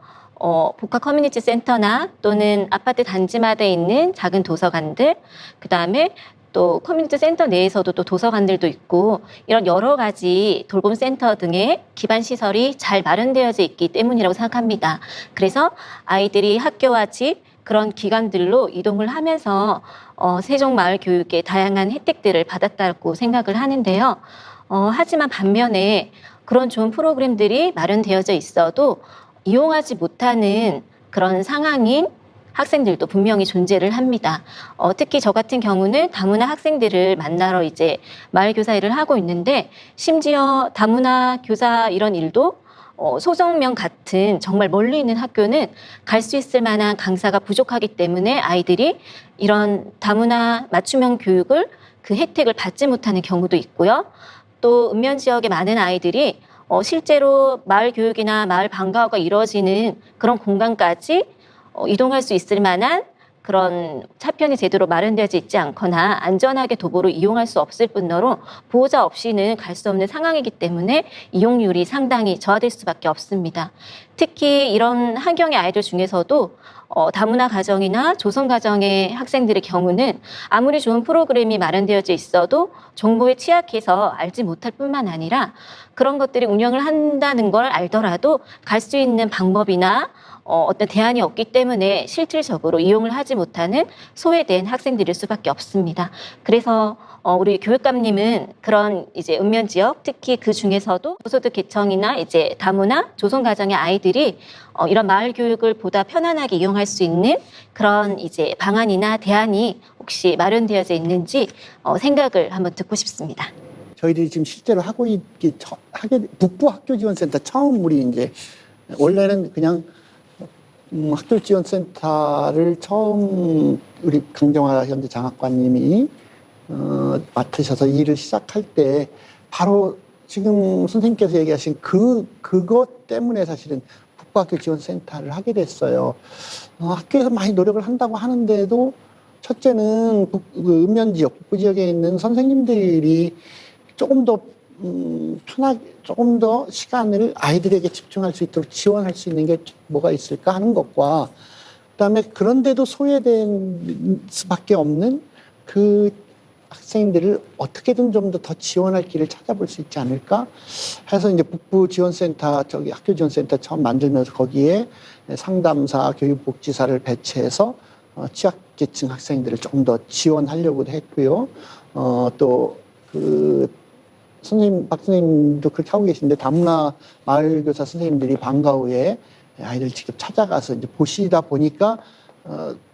복합 커뮤니티 센터나 또는 아파트 단지마다 있는 작은 도서관들, 그다음에 또 커뮤니티 센터 내에서도 또 도서관들도 있고 이런 여러 가지 돌봄 센터 등의 기반 시설이 잘 마련되어져 있기 때문이라고 생각합니다. 그래서 아이들이 학교와 집 그런 기관들로 이동을 하면서 세종마을교육의 다양한 혜택들을 받았다고 생각을 하는데요. 하지만 반면에 그런 좋은 프로그램들이 마련되어져 있어도 이용하지 못하는 그런 상황인 학생들도 분명히 존재를 합니다. 특히 저 같은 경우는 다문화 학생들을 만나러 이제 마을교사 일을 하고 있는데 심지어 다문화 교사 이런 일도 소정면 같은 정말 멀리 있는 학교는 갈 수 있을 만한 강사가 부족하기 때문에 아이들이 이런 다문화 맞춤형 교육을 그 혜택을 받지 못하는 경우도 있고요. 또 읍면 지역의 많은 아이들이 실제로 마을 교육이나 마을 방과후가 이루어지는 그런 공간까지 이동할 수 있을 만한 그런 차편이 제대로 마련되어져 있지 않거나 안전하게 도보로 이용할 수 없을 뿐더러 보호자 없이는 갈 수 없는 상황이기 때문에 이용률이 상당히 저하될 수밖에 없습니다. 특히 이런 환경의 아이들 중에서도 다문화 가정이나 조성 가정의 학생들의 경우는 아무리 좋은 프로그램이 마련되어져 있어도 정보에 취약해서 알지 못할 뿐만 아니라 그런 것들이 운영을 한다는 걸 알더라도 갈 수 있는 방법이나 어떤 대안이 없기 때문에 실질적으로 이용을 하지 못하는 소외된 학생들일 수밖에 없습니다. 그래서 우리 교육감님은 그런 이제 읍면 지역, 특히 그 중에서도 소득 계층이나 이제 다문화 조성 가정의 아이들이 이런 마을 교육을 보다 편안하게 이용할 수 있는 그런 이제 방안이나 대안이 혹시 마련되어져 있는지 생각을 한번 듣고 싶습니다. 저희들이 지금 실제로 북부 학교 지원센터 처음 우리 이제 원래는 그냥 학교 지원센터를 처음 우리 강정화 현재 장학관님이 맡으셔서 일을 시작할 때 바로 지금 선생님께서 얘기하신 그것 때문에 사실은 북부학교 지원센터를 하게 됐어요. 학교에서 많이 노력을 한다고 하는데도 첫째는 읍면 지역, 북부 지역에 있는 선생님들이 조금 더 편하게, 조금 더 시간을 아이들에게 집중할 수 있도록 지원할 수 있는 게 뭐가 있을까 하는 것과 그다음에 그런데도 소외된 수밖에 없는 그 학생들을 어떻게든 좀 더 지원할 길을 찾아볼 수 있지 않을까 해서 이제 북부 지원센터 학교 지원센터 처음 만들면서 거기에 상담사, 교육복지사를 배치해서 취약계층 학생들을 조금 더 지원하려고도 했고요. 또 박 선생님도 그렇게 하고 계신데 다문화 마을교사 선생님들이 방과 후에 아이들 직접 찾아가서 이제 보시다 보니까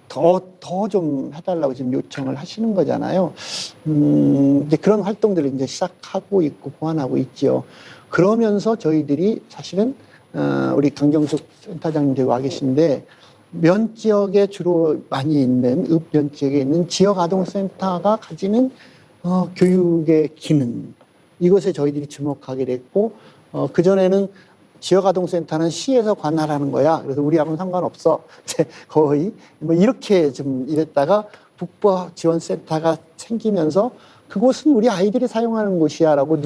더 좀 해달라고 지금 요청을 하시는 거잖아요. 이제 그런 활동들을 이제 시작하고 있고 보완하고 있죠. 그러면서 저희들이 사실은 우리 강경숙 센터장님도 와 계신데 면 지역에 주로 많이 있는 읍면 지역에 있는 지역 아동센터가 가지는 교육의 기능 이것에 저희들이 주목하게 됐고 그전에는 지역아동센터는 시에서 관할하는 거야. 그래서 우리하고는 상관없어. 거의 뭐 이렇게 좀 이랬다가 북부 지원센터가 생기면서 그곳은 우리 아이들이 사용하는 곳이야라고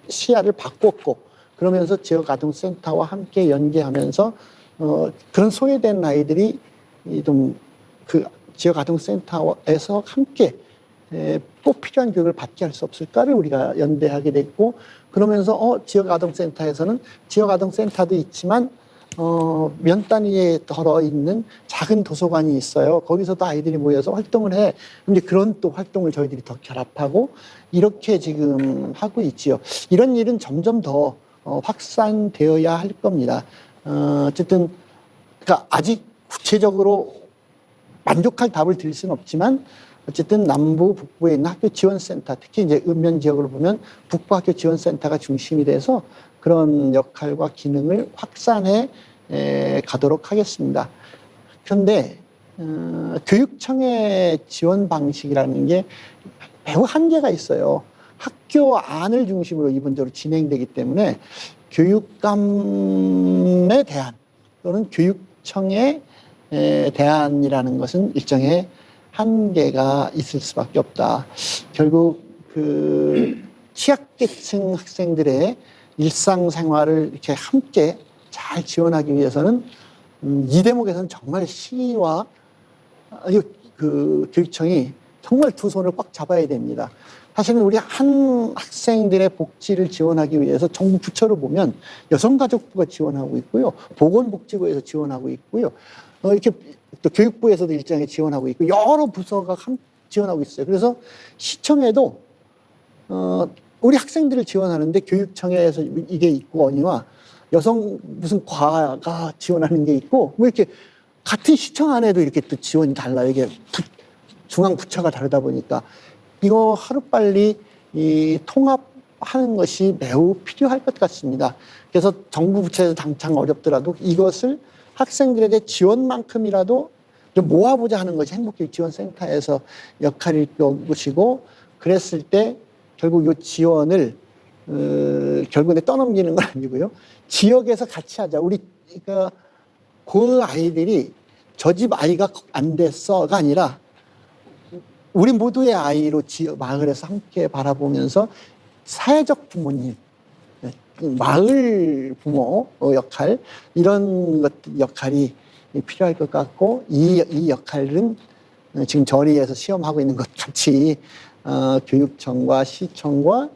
시야를 바꿨고 그러면서 지역아동센터와 함께 연계하면서 그런 소외된 아이들이 좀 그 지역아동센터에서 함께 꼭 필요한 교육을 받게 할 수 없을까를 우리가 연대하게 됐고 그러면서 지역아동센터에서는 지역아동센터도 있지만 면 단위에 덜어 있는 작은 도서관이 있어요. 거기서도 아이들이 모여서 활동을 해. 근데 그런 또 활동을 저희들이 더 결합하고 이렇게 지금 하고 있지요. 이런 일은 점점 더 확산되어야 할 겁니다. 어쨌든 그러니까 아직 구체적으로 만족할 답을 드릴 수는 없지만 어쨌든 남부 북부에 있는 학교 지원센터, 특히 이제 읍면 지역을 보면 북부 학교 지원센터가 중심이 돼서 그런 역할과 기능을 확산해 가도록 하겠습니다. 그런데 교육청의 지원 방식이라는 게 매우 한계가 있어요. 학교 안을 중심으로 이번적으로 진행되기 때문에 교육감에 대한 또는 교육청에 대안이라는 것은 일정의 한계가 있을 수밖에 없다. 결국 그 취약계층 학생들의 일상생활을 이렇게 함께 잘 지원하기 위해서는 이 대목에서는 정말 시와 그 교육청이 정말 두 손을 꽉 잡아야 됩니다. 사실은 우리 한 학생들의 복지를 지원하기 위해서 정부 부처로 보면 여성가족부가 지원하고 있고요, 보건복지부에서 지원하고 있고요, 이렇게 또 교육부에서도 일정에 지원하고 있고 여러 부서가 지원하고 있어요. 그래서 시청에도 우리 학생들을 지원하는데 교육청에서 이게 있고 여성 무슨 과가 지원하는 게 있고 뭐 이렇게 같은 시청 안에도 이렇게 또 지원이 달라요. 이게 중앙 부처가 다르다 보니까 이거 하루빨리 통합하는 것이 매우 필요할 것 같습니다. 그래서 정부 부처에서 당장 어렵더라도 이것을 학생들에게 지원만큼이라도 좀 모아보자 하는 것이 행복교육지원센터에서 역할일 것이고, 그랬을 때 결국 이 지원을 결국에 떠넘기는 건 아니고요. 지역에서 같이 하자. 그러니까 그 아이들이 저 집 아이가 안 됐어가 아니라 우리 모두의 아이로 마을에서 함께 바라보면서 사회적 부모님, 마을 부모 역할, 이런 역할이 필요할 것 같고, 이 역할은 지금 저리에서 시험하고 있는 것 같이 교육청과 시청과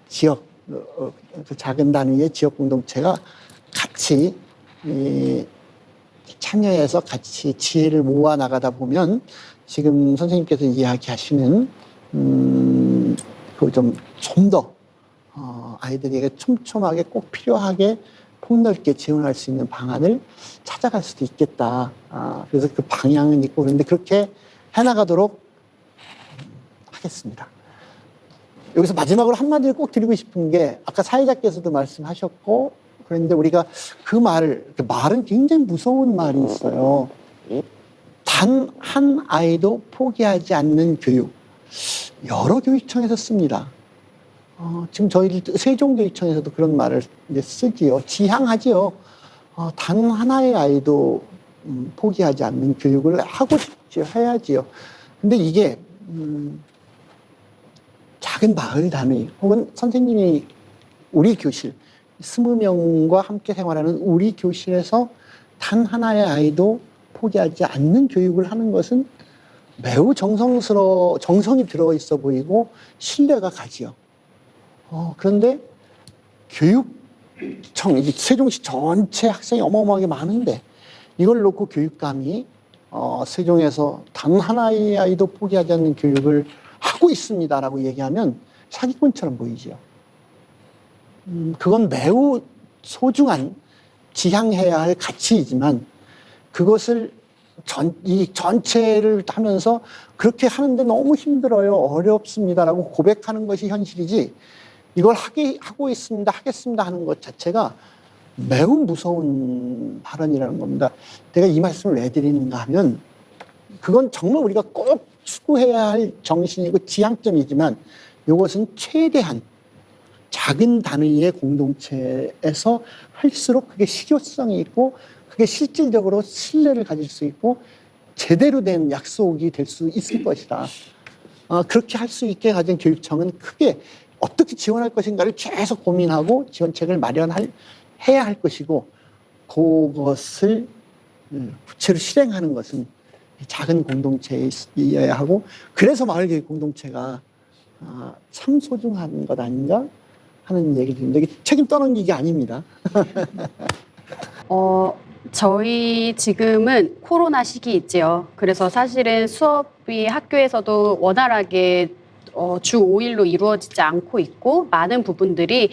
지역, 그 작은 단위의 지역 공동체가 같이 참여해서 같이 지혜를 모아 나가다 보면 지금 선생님께서 이야기하시는 좀 더 아이들에게 촘촘하게 꼭 필요하게 폭넓게 지원할 수 있는 방안을 찾아갈 수도 있겠다. 그래서 그 방향은 있고, 그런데 그렇게 해나가도록 하겠습니다. 여기서 마지막으로 한마디를 꼭 드리고 싶은 게, 아까 사회자께서도 말씀하셨고, 그런데 우리가 그 말은 굉장히 무서운 말이 있어요. 단 한 아이도 포기하지 않는 교육. 여러 교육청에서 씁니다. 지금 저희 세종교육청에서도 그런 말을 이제 쓰지요. 지향하지요. 단 하나의 아이도 포기하지 않는 교육을 하고 싶지요. 해야지요. 근데 이게 작은 마을 단위 혹은 선생님이 우리 교실 20명과 함께 생활하는 우리 교실에서 단 하나의 아이도 포기하지 않는 교육을 하는 것은 매우 정성이 들어있어 보이고 신뢰가 가지요. 그런데 교육청, 세종시 전체 학생이 어마어마하게 많은데 이걸 놓고 교육감이 세종에서 단 하나의 아이도 포기하지 않는 교육을 하고 있습니다라고 얘기하면 사기꾼처럼 보이죠. 그건 매우 소중한 지향해야 할 가치이지만 그것을 이 전체를 하면서 그렇게 하는데 너무 힘들어요, 어렵습니다라고 고백하는 것이 현실이지, 이걸 하고 있습니다, 하겠습니다 하는 것 자체가 매우 무서운 발언이라는 겁니다. 내가 이 말씀을 왜 드리는가 하면, 그건 정말 우리가 꼭 추구해야 할 정신이고 지향점이지만 이것은 최대한 작은 단위의 공동체에서 할수록 그게 실효성이 있고 그게 실질적으로 신뢰를 가질 수 있고 제대로 된 약속이 될 수 있을 것이다. 그렇게 할 수 있게 가진 교육청은 크게 어떻게 지원할 것인가를 계속 고민하고 지원책을 마련해야 할 것이고, 그것을 구체로 실행하는 것은 작은 공동체여야 하고, 그래서 마을교육 공동체가 참 소중한 것 아닌가 하는 얘기를 드립니다. 이게 책임 떠넘기기 아닙니다. 저희 지금은 코로나 시기 있지요. 그래서 사실은 수업이 학교에서도 원활하게 주 5일로 이루어지지 않고 있고, 많은 부분들이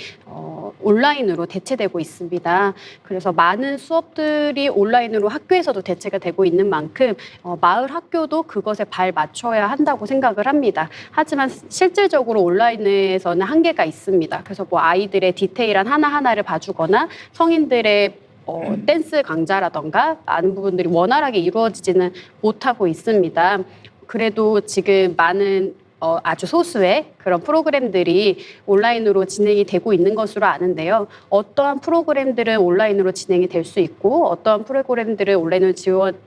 온라인으로 대체되고 있습니다. 그래서 많은 수업들이 온라인으로 학교에서도 대체가 되고 있는 만큼 마을 학교도 그것에 발 맞춰야 한다고 생각을 합니다. 하지만 실질적으로 온라인에서는 한계가 있습니다. 그래서 뭐 아이들의 디테일한 하나하나를 봐주거나 성인들의 댄스 강좌라던가 많은 부분들이 원활하게 이루어지지는 못하고 있습니다. 그래도 지금 많은 아주 소수의 그런 프로그램들이 온라인으로 진행이 되고 있는 것으로 아는데요. 어떠한 프로그램들은 온라인으로 진행이 될 수 있고 어떠한 프로그램들은 온라인으로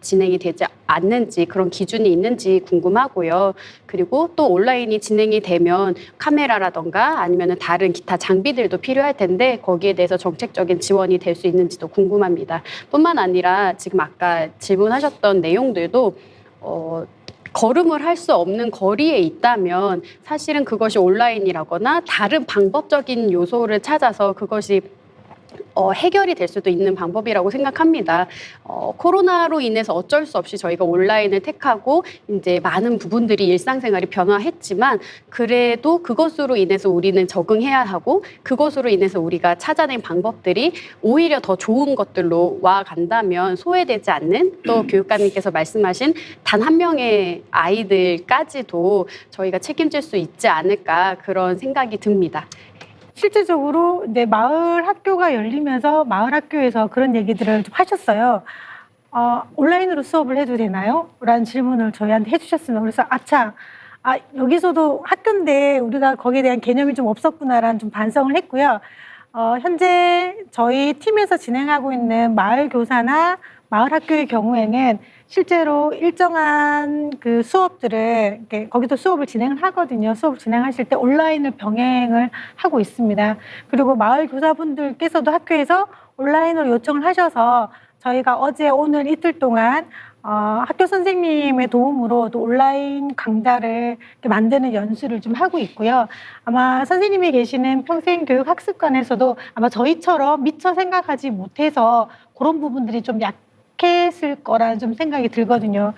진행이 되지 않는지 그런 기준이 있는지 궁금하고요. 그리고 또 온라인이 진행이 되면 카메라라던가 아니면 다른 기타 장비들도 필요할 텐데 거기에 대해서 정책적인 지원이 될 수 있는지도 궁금합니다. 뿐만 아니라 지금 아까 질문하셨던 내용들도 걸음을 할 수 없는 거리에 있다면 사실은 그것이 온라인이라거나 다른 방법적인 요소를 찾아서 그것이 해결이 될 수도 있는 방법이라고 생각합니다. 코로나로 인해서 어쩔 수 없이 저희가 온라인을 택하고 이제 많은 부분들이 일상생활이 변화했지만 그래도 그것으로 인해서 우리는 적응해야 하고 그것으로 인해서 우리가 찾아낸 방법들이 오히려 더 좋은 것들로 와 간다면 소외되지 않는 또 교육감님께서 말씀하신 단 한 명의 아이들까지도 저희가 책임질 수 있지 않을까 그런 생각이 듭니다. 실질적으로 이제 마을 학교가 열리면서 마을 학교에서 그런 얘기들을 좀 하셨어요. 온라인으로 수업을 해도 되나요? 라는 질문을 저희한테 해주셨습니다. 그래서 여기서도 학교인데 우리가 거기에 대한 개념이 좀 없었구나라는 좀 반성을 했고요. 현재 저희 팀에서 진행하고 있는 마을 교사나 마을 학교의 경우에는 실제로 일정한 그 수업들을 거기도 수업을 진행을 하거든요. 수업을 진행하실 때 온라인을 병행을 하고 있습니다. 그리고 마을 교사분들께서도 학교에서 온라인으로 요청을 하셔서 저희가 어제 오늘 이틀 동안 학교 선생님의 도움으로 또 온라인 강좌를 만드는 연수를 좀 하고 있고요. 아마 선생님이 계시는 평생교육학습관에서도 아마 저희처럼 미처 생각하지 못해서 그런 부분들이 좀 약했을 거라는 좀 생각이 들거든요.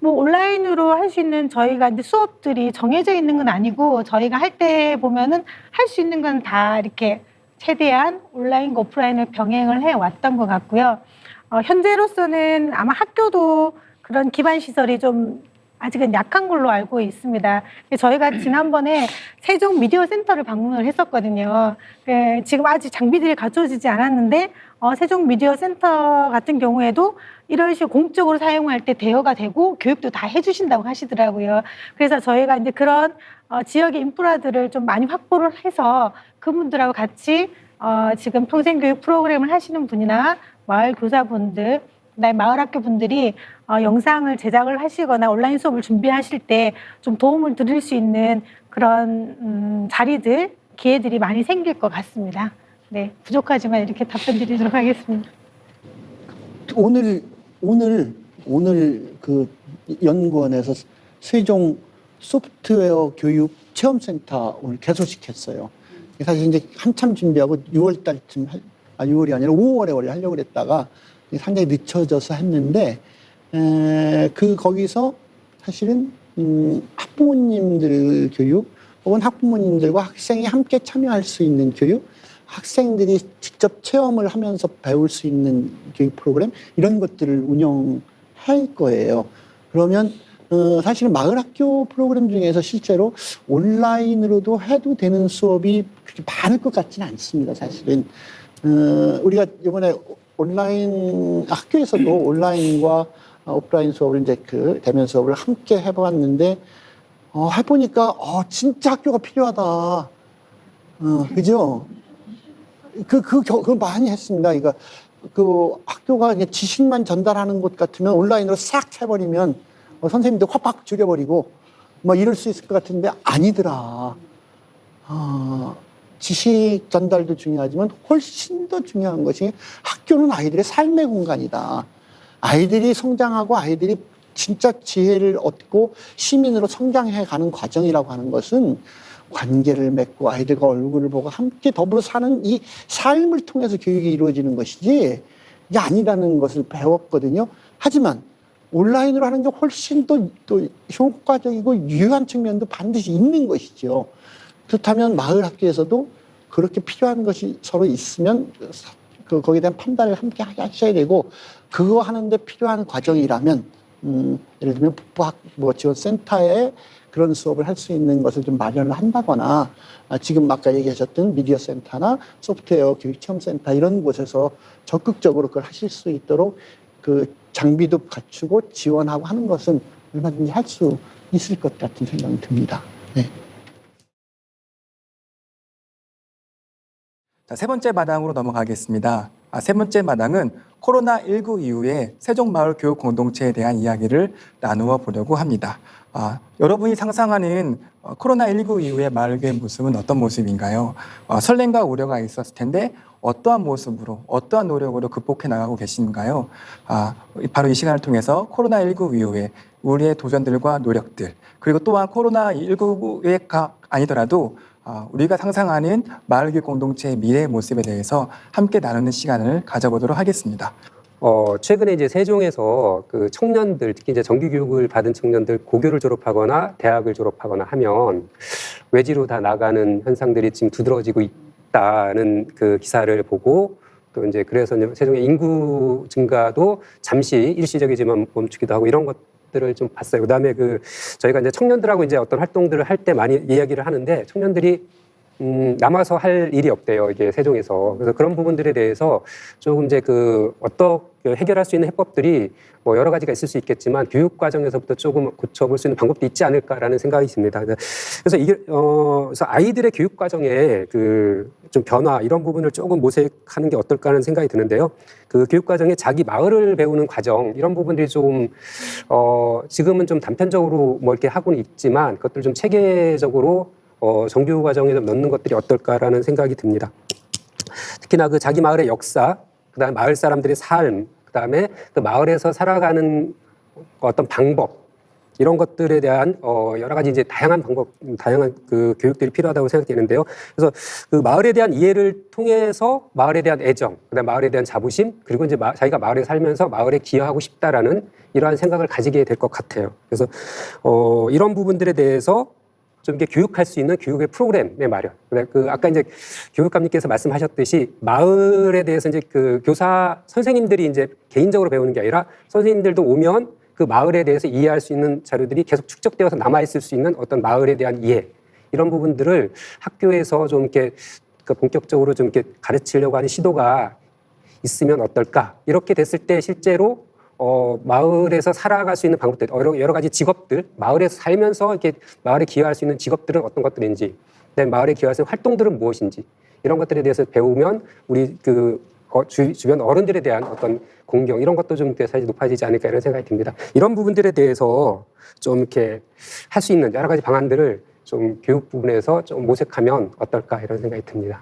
뭐 온라인으로 할 수 있는 저희가 이제 수업들이 정해져 있는 건 아니고 저희가 할 때 보면은 할 수 있는 건 다 이렇게 최대한 온라인과 오프라인을 병행을 해 왔던 것 같고요. 현재로서는 아마 학교도 그런 기반 시설이 좀 아직은 약한 걸로 알고 있습니다. 저희가 지난번에 세종 미디어 센터를 방문을 했었거든요. 지금 아직 장비들이 갖춰지지 않았는데 세종 미디어 센터 같은 경우에도 이런 식으로 공적으로 사용할 때 대여가 되고 교육도 다 해주신다고 하시더라고요. 그래서 저희가 이제 그런 지역의 인프라들을 좀 많이 확보를 해서 그분들하고 같이 지금 평생교육 프로그램을 하시는 분이나 마을 교사분들, 그다음에 마을 학교 분들이 영상을 제작을 하시거나 온라인 수업을 준비하실 때 좀 도움을 드릴 수 있는 그런 자리들, 기회들이 많이 생길 것 같습니다. 네, 부족하지만 이렇게 답변 드리도록 하겠습니다. 오늘 그 연구원에서 세종 소프트웨어 교육 체험센터 오늘 개소식했어요. 사실 이제 한참 준비하고 6월 달쯤 6월이 아니라 5월에 원래 하려고 그랬다가 상당히 늦춰져서 했는데 거기서 사실은 학부모님들 교육 혹은 학부모님들과 학생이 함께 참여할 수 있는 교육, 학생들이 직접 체험을 하면서 배울 수 있는 교육 프로그램 이런 것들을 운영할 거예요. 그러면 사실은 마을학교 프로그램 중에서 실제로 온라인으로도 해도 되는 수업이 그렇게 많을 것 같지는 않습니다. 사실은 우리가 이번에 온라인 학교에서도 온라인과 오프라인 수업을 이제 그 대면 수업을 함께 해봤는데 해보니까 진짜 학교가 필요하다. 그죠? 그걸 많이 했습니다. 그러니까 그 학교가 그냥 지식만 전달하는 곳 같으면 온라인으로 싹 해버리면 선생님들 확 줄여버리고 뭐 이럴 수 있을 것 같은데 아니더라. 지식 전달도 중요하지만 훨씬 더 중요한 것이 학교는 아이들의 삶의 공간이다. 아이들이 성장하고 아이들이 진짜 지혜를 얻고 시민으로 성장해 가는 과정이라고 하는 것은 관계를 맺고 아이들과 얼굴을 보고 함께 더불어 사는 이 삶을 통해서 교육이 이루어지는 것이지 이게 아니라는 것을 배웠거든요. 하지만 온라인으로 하는 게 훨씬 또 효과적이고 유효한 측면도 반드시 있는 것이죠. 그렇다면 마을 학교에서도 그렇게 필요한 것이 서로 있으면 거기에 대한 판단을 함께 하셔야 되고, 그거 하는데 필요한 과정이라면 예를 들면 북부학 지원센터에 그런 수업을 할 수 있는 것을 좀 마련을 한다거나, 지금 아까 얘기하셨던 미디어 센터나 소프트웨어 교육체험센터 이런 곳에서 적극적으로 그걸 하실 수 있도록 그 장비도 갖추고 지원하고 하는 것은 얼마든지 할 수 있을 것 같은 생각이 듭니다. 네. 자, 세 번째 마당으로 넘어가겠습니다. 세 번째 마당은 코로나19 이후에 세종마을 교육 공동체에 대한 이야기를 나누어 보려고 합니다. 여러분이 상상하는 코로나19 이후의 마을교의 모습은 어떤 모습인가요? 설렘과 우려가 있었을 텐데 어떠한 모습으로, 어떠한 노력으로 극복해 나가고 계신가요? 바로 이 시간을 통해서 코로나19 이후에 우리의 도전들과 노력들, 그리고 또한 코로나19가 아니더라도 우리가 상상하는 마을교육 공동체의 미래의 모습에 대해서 함께 나누는 시간을 가져보도록 하겠습니다. 최근에 이제 세종에서 그 청년들, 특히 이제 정규교육을 받은 청년들 고교를 졸업하거나 대학을 졸업하거나 하면 외지로 다 나가는 현상들이 지금 두드러지고 있다는 그 기사를 보고, 또 이제 그래서 세종의 인구 증가도 잠시 일시적이지만 멈추기도 하고 이런 것들을 좀 봤어요. 그다음에 저희가 이제 청년들하고 이제 어떤 활동들을 할 때 많이 이야기를 하는데, 청년들이 남아서 할 일이 없대요, 이게 세종에서. 그래서 그런 부분들에 대해서 조금 이제 어떻게 해결할 수 있는 해법들이 뭐 여러 가지가 있을 수 있겠지만 교육 과정에서부터 조금 고쳐볼 수 있는 방법도 있지 않을까라는 생각이 듭니다. 그래서 그래서 아이들의 교육 과정에 좀 변화 이런 부분을 조금 모색하는 게 어떨까 하는 생각이 드는데요. 그 교육 과정에 자기 마을을 배우는 과정 이런 부분들이 좀 지금은 좀 단편적으로 뭐 이렇게 하고는 있지만 그것들 좀 체계적으로 정규 과정에 좀 넣는 것들이 어떨까라는 생각이 듭니다. 특히나 자기 마을의 역사, 그다음에 마을 사람들의 삶, 그다음에 그 마을에서 살아가는 어떤 방법 이런 것들에 대한 여러 가지 이제 다양한 그 교육들이 필요하다고 생각되는데요. 그래서 그 마을에 대한 이해를 통해서 마을에 대한 애정, 그다음에 마을에 대한 자부심, 그리고 이제 자기가 마을에 살면서 마을에 기여하고 싶다라는 이러한 생각을 가지게 될 것 같아요. 그래서 이런 부분들에 대해서 좀 이렇게 교육할 수 있는 교육의 프로그램의 마련. 아까 이제 교육감님께서 말씀하셨듯이 마을에 대해서 이제 교사 선생님들이 이제 개인적으로 배우는 게 아니라 선생님들도 오면 그 마을에 대해서 이해할 수 있는 자료들이 계속 축적되어서 남아있을 수 있는 어떤 마을에 대한 이해 이런 부분들을 학교에서 좀 이렇게 본격적으로 좀 이렇게 가르치려고 하는 시도가 있으면 어떨까? 이렇게 됐을 때 실제로 마을에서 살아갈 수 있는 방법들, 여러 가지 직업들, 마을에서 살면서 이렇게 마을에 기여할 수 있는 직업들은 어떤 것들인지, 그다음에 마을에 기여할 수 있는 활동들은 무엇인지 이런 것들에 대해서 배우면 우리 주변 어른들에 대한 어떤 공경 이런 것도 좀 사실 높아지지 않을까 이런 생각이 듭니다. 이런 부분들에 대해서 좀 이렇게 할 수 있는 여러 가지 방안들을 좀 교육 부분에서 좀 모색하면 어떨까 이런 생각이 듭니다.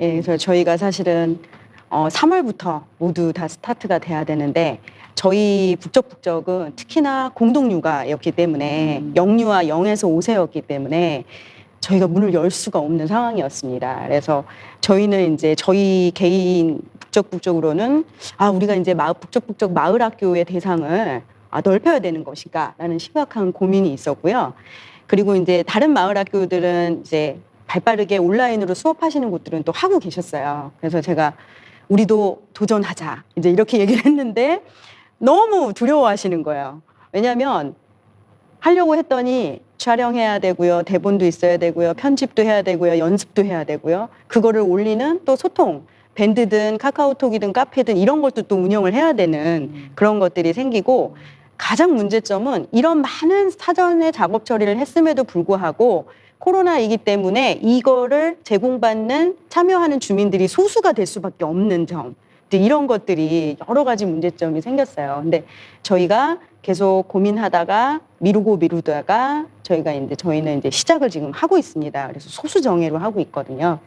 예, 그래서 저희가 사실은 3월부터 모두 다 스타트가 돼야 되는데 저희 북적북적은 특히나 공동육아였기 때문에 영유아 0에서 5세였기 때문에 저희가 문을 열 수가 없는 상황이었습니다. 그래서 저희는 이제 저희 개인 북적북적으로는 우리가 이제 북적북적 마을학교의 대상을 넓혀야 되는 것인가라는 심각한 고민이 있었고요. 그리고 이제 다른 마을학교들은 이제 발빠르게 온라인으로 수업하시는 곳들은 또 하고 계셨어요. 그래서 제가 우리도 도전하자 이제 이렇게 얘기를 했는데 너무 두려워하시는 거예요. 왜냐하면 하려고 했더니 촬영해야 되고요, 대본도 있어야 되고요, 편집도 해야 되고요, 연습도 해야 되고요. 그거를 올리는 또 소통, 밴드든 카카오톡이든 카페든 이런 것도 또 운영을 해야 되는 그런 것들이 생기고, 가장 문제점은 이런 많은 사전의 작업 처리를 했음에도 불구하고 코로나이기 때문에 이거를 제공받는 참여하는 주민들이 소수가 될 수밖에 없는 점, 이런 것들이 여러 가지 문제점이 생겼어요. 근데 저희가 계속 고민하다가 미루다가 저희는 이제 시작을 지금 하고 있습니다. 그래서 소수 정예로 하고 있거든요.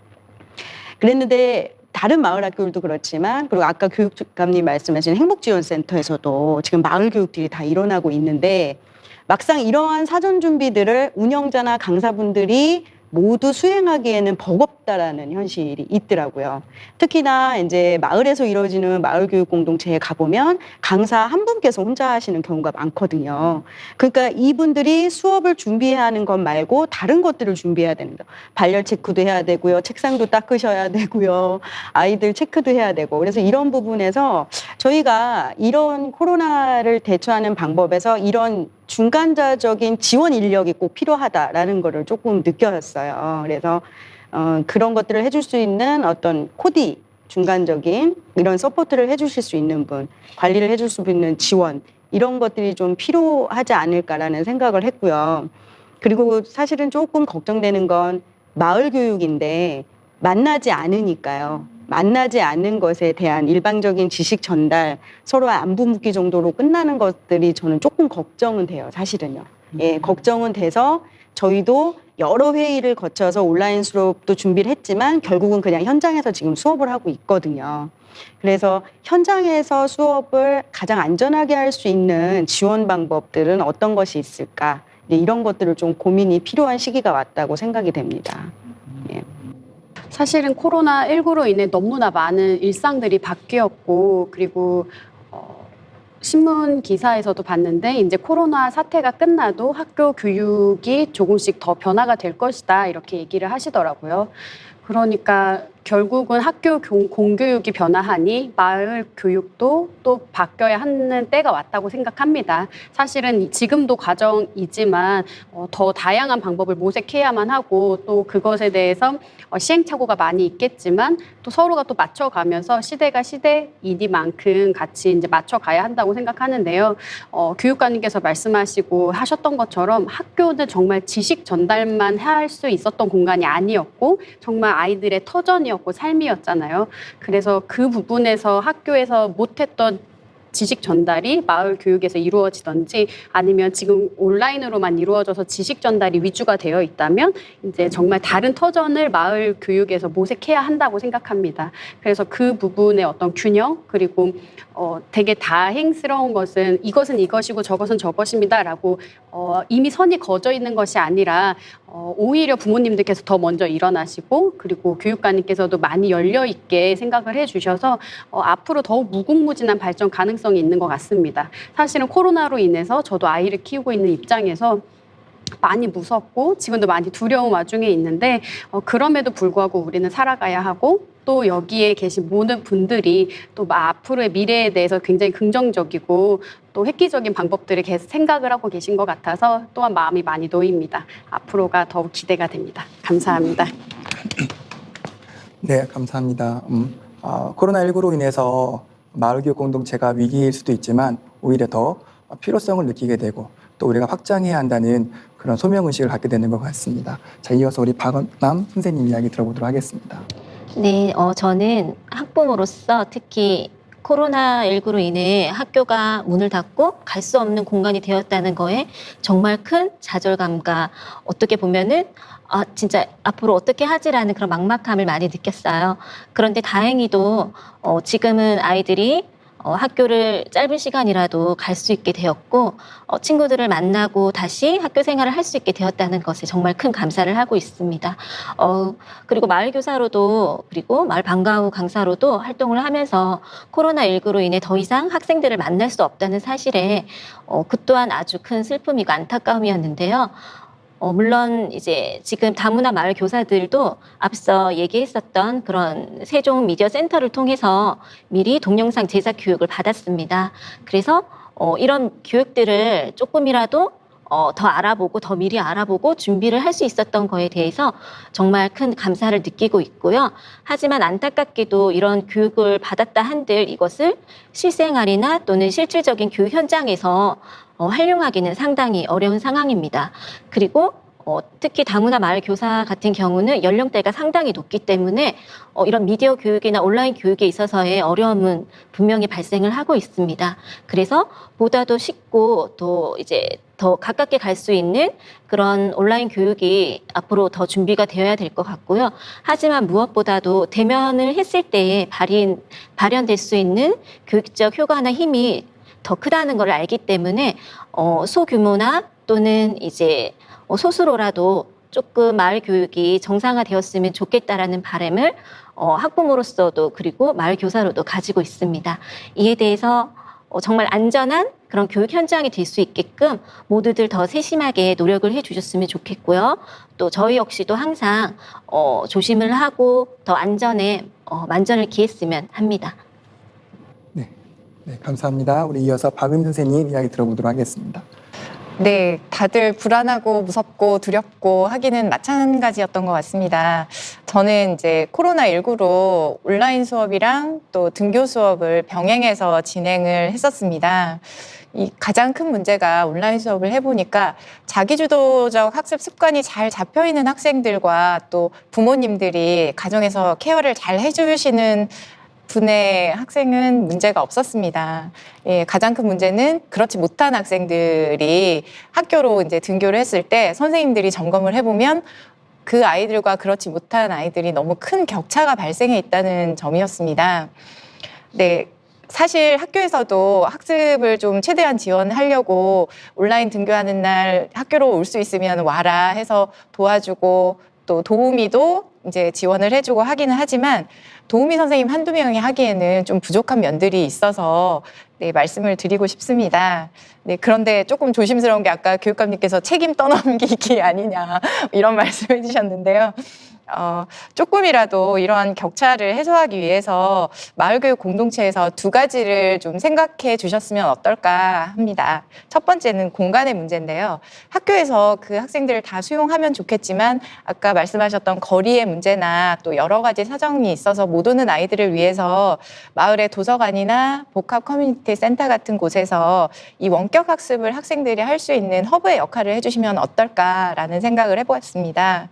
그랬는데 다른 마을 학교들도 그렇지만, 그리고 아까 교육감님 말씀하신 행복지원센터에서도 지금 마을 교육들이 다 일어나고 있는데 막상 이러한 사전 준비들을 운영자나 강사분들이 모두 수행하기에는 버겁다라는 현실이 있더라고요. 특히나 이제 마을에서 이루어지는 마을 교육 공동체에 가보면 강사 한 분께서 혼자 하시는 경우가 많거든요. 그러니까 이분들이 수업을 준비해야 하는 것 말고 다른 것들을 준비해야 됩니다. 발열 체크도 해야 되고요. 책상도 닦으셔야 되고요. 아이들 체크도 해야 되고. 그래서 이런 부분에서 저희가 이런 코로나를 대처하는 방법에서 이런 중간자적인 지원 인력이 꼭 필요하다라는 거를 조금 느꼈어요. 그래서 그런 것들을 해줄 수 있는 어떤 코디 중간적인 이런 서포트를 해주실 수 있는 분, 관리를 해줄 수 있는 지원 이런 것들이 좀 필요하지 않을까라는 생각을 했고요. 그리고 사실은 조금 걱정되는 건 마을 교육인데 만나지 않으니까요. 만나지 않는 것에 대한 일방적인 지식 전달, 서로 안부 묻기 정도로 끝나는 것들이 저는 조금 걱정은 돼요, 사실은요. 예, 걱정은 돼서 저희도 여러 회의를 거쳐서 온라인 수업도 준비를 했지만 결국은 그냥 현장에서 지금 수업을 하고 있거든요. 그래서 현장에서 수업을 가장 안전하게 할 수 있는 지원 방법들은 어떤 것이 있을까? 이런 것들을 좀 고민이 필요한 시기가 왔다고 생각이 됩니다. 예. 사실은 코로나19로 인해 너무나 많은 일상들이 바뀌었고, 그리고 신문 기사에서도 봤는데 이제 코로나 사태가 끝나도 학교 교육이 조금씩 더 변화가 될 것이다 이렇게 얘기를 하시더라고요. 그러니까 결국은 학교 공교육이 변화하니 마을 교육도 또 바뀌어야 하는 때가 왔다고 생각합니다. 사실은 지금도 과정이지만 더 다양한 방법을 모색해야만 하고 또 그것에 대해서 시행착오가 많이 있겠지만 또 서로가 또 맞춰가면서 시대가 시대이니만큼 같이 이제 맞춰가야 한다고 생각하는데요. 교육관님께서 말씀하시고 하셨던 것처럼 학교는 정말 지식 전달만 할 수 있었던 공간이 아니었고 정말 아이들의 터전이었고 삶이었잖아요. 그래서 그 부분에서 학교에서 못했던 지식 전달이 마을 교육에서 이루어지던지 아니면 지금 온라인으로만 이루어져서 지식 전달이 위주가 되어 있다면 이제 정말 다른 터전을 마을 교육에서 모색해야 한다고 생각합니다. 그래서 그 부분의 어떤 균형 그리고 되게 다행스러운 것은 이것은 이것이고 저것은 저것입니다라고 이미 선이 그어져 있는 것이 아니라 오히려 부모님들께서 더 먼저 일어나시고 그리고 교육관님께서도 많이 열려 있게 생각을 해주셔서 앞으로 더욱 무궁무진한 발전 가능성이 있는 것 같습니다. 사실은 코로나로 인해서 저도 아이를 키우고 있는 입장에서 많이 무섭고 지금도 많이 두려운 와중에 있는데 그럼에도 불구하고 우리는 살아가야 하고 또 여기에 계신 모든 분들이 또 앞으로의 미래에 대해서 굉장히 긍정적이고 또 획기적인 방법들을 계속 생각을 하고 계신 것 같아서 또한 마음이 많이 놓입니다. 앞으로가 더욱 기대가 됩니다. 감사합니다. 네, 감사합니다. 코로나19로 인해서 마을교육 공동체가 위기일 수도 있지만 오히려 더 필요성을 느끼게 되고 또 우리가 확장해야 한다는 그런 소명의식을 갖게 되는 것 같습니다. 자, 이어서 우리 박은남 선생님 이야기 들어보도록 하겠습니다. 네, 저는 학부모로서 특히 코로나19로 인해 학교가 문을 닫고 갈 수 없는 공간이 되었다는 거에 정말 큰 좌절감과 어떻게 보면은 진짜 앞으로 어떻게 하지라는 그런 막막함을 많이 느꼈어요. 그런데 다행히도 지금은 아이들이 학교를 짧은 시간이라도 갈 수 있게 되었고 친구들을 만나고 다시 학교 생활을 할 수 있게 되었다는 것에 정말 큰 감사를 하고 있습니다. 그리고 마을 교사로도 그리고 마을 방과후 강사로도 활동을 하면서 코로나19로 인해 더 이상 학생들을 만날 수 없다는 사실에 그 또한 아주 큰 슬픔이고 안타까움이었는데요. 물론 이제 지금 다문화 마을 교사들도 앞서 얘기했었던 그런 세종 미디어 센터를 통해서 미리 동영상 제작 교육을 받았습니다. 그래서 이런 교육들을 조금이라도 더 알아보고 더 미리 알아보고 준비를 할 수 있었던 거에 대해서 정말 큰 감사를 느끼고 있고요. 하지만 안타깝게도 이런 교육을 받았다 한들 이것을 실생활이나 또는 실질적인 교육 현장에서 활용하기는 상당히 어려운 상황입니다. 그리고 특히 다문화 마을 교사 같은 경우는 연령대가 상당히 높기 때문에 이런 미디어 교육이나 온라인 교육에 있어서의 어려움은 분명히 발생을 하고 있습니다. 그래서 보다도 쉽고 또 이제 더 가깝게 갈 수 있는 그런 온라인 교육이 앞으로 더 준비가 되어야 될 것 같고요. 하지만 무엇보다도 대면을 했을 때에 발현될 수 있는 교육적 효과나 힘이 더 크다는 걸 알기 때문에 소규모나 또는 이제 소수로라도 조금 마을 교육이 정상화되었으면 좋겠다라는 바람을 학부모로서도 그리고 마을 교사로도 가지고 있습니다. 이에 대해서 정말 안전한 그런 교육 현장이 될 수 있게끔 모두들 더 세심하게 노력을 해주셨으면 좋겠고요. 또 저희 역시도 항상 조심을 하고 더 안전에 만전을 기했으면 합니다. 네, 감사합니다. 우리 이어서 박은 선생님 이야기 들어보도록 하겠습니다. 네, 다들 불안하고 무섭고 두렵고 하기는 마찬가지였던 것 같습니다. 저는 이제 코로나19로 온라인 수업이랑 또 등교 수업을 병행해서 진행을 했었습니다. 이 가장 큰 문제가 온라인 수업을 해보니까 자기주도적 학습 습관이 잘 잡혀있는 학생들과 또 부모님들이 가정에서 케어를 잘 해주시는 분의 학생은 문제가 없었습니다. 예, 가장 큰 문제는 그렇지 못한 학생들이 학교로 이제 등교를 했을 때 선생님들이 점검을 해보면 그 아이들과 그렇지 못한 아이들이 너무 큰 격차가 발생해 있다는 점이었습니다. 네. 사실 학교에서도 학습을 좀 최대한 지원하려고 온라인 등교하는 날 학교로 올 수 있으면 와라 해서 도와주고 또 도우미도 이제 지원을 해주고 하기는 하지만 도우미 선생님 한두 명이 하기에는 좀 부족한 면들이 있어서 네, 말씀을 드리고 싶습니다. 네, 그런데 조금 조심스러운 게 아까 교육감님께서 책임 떠넘기기 아니냐 이런 말씀을 해주셨는데요. 조금이라도 이러한 격차를 해소하기 위해서 마을교육 공동체에서 두 가지를 좀 생각해 주셨으면 어떨까 합니다. 첫 번째는 공간의 문제인데요. 학교에서 그 학생들을 다 수용하면 좋겠지만 아까 말씀하셨던 거리의 문제나 또 여러 가지 사정이 있어서 못 오는 아이들을 위해서 마을의 도서관이나 복합 커뮤니티 센터 같은 곳에서 이 원격 학습을 학생들이 할 수 있는 허브의 역할을 해주시면 어떨까라는 생각을 해보았습니다.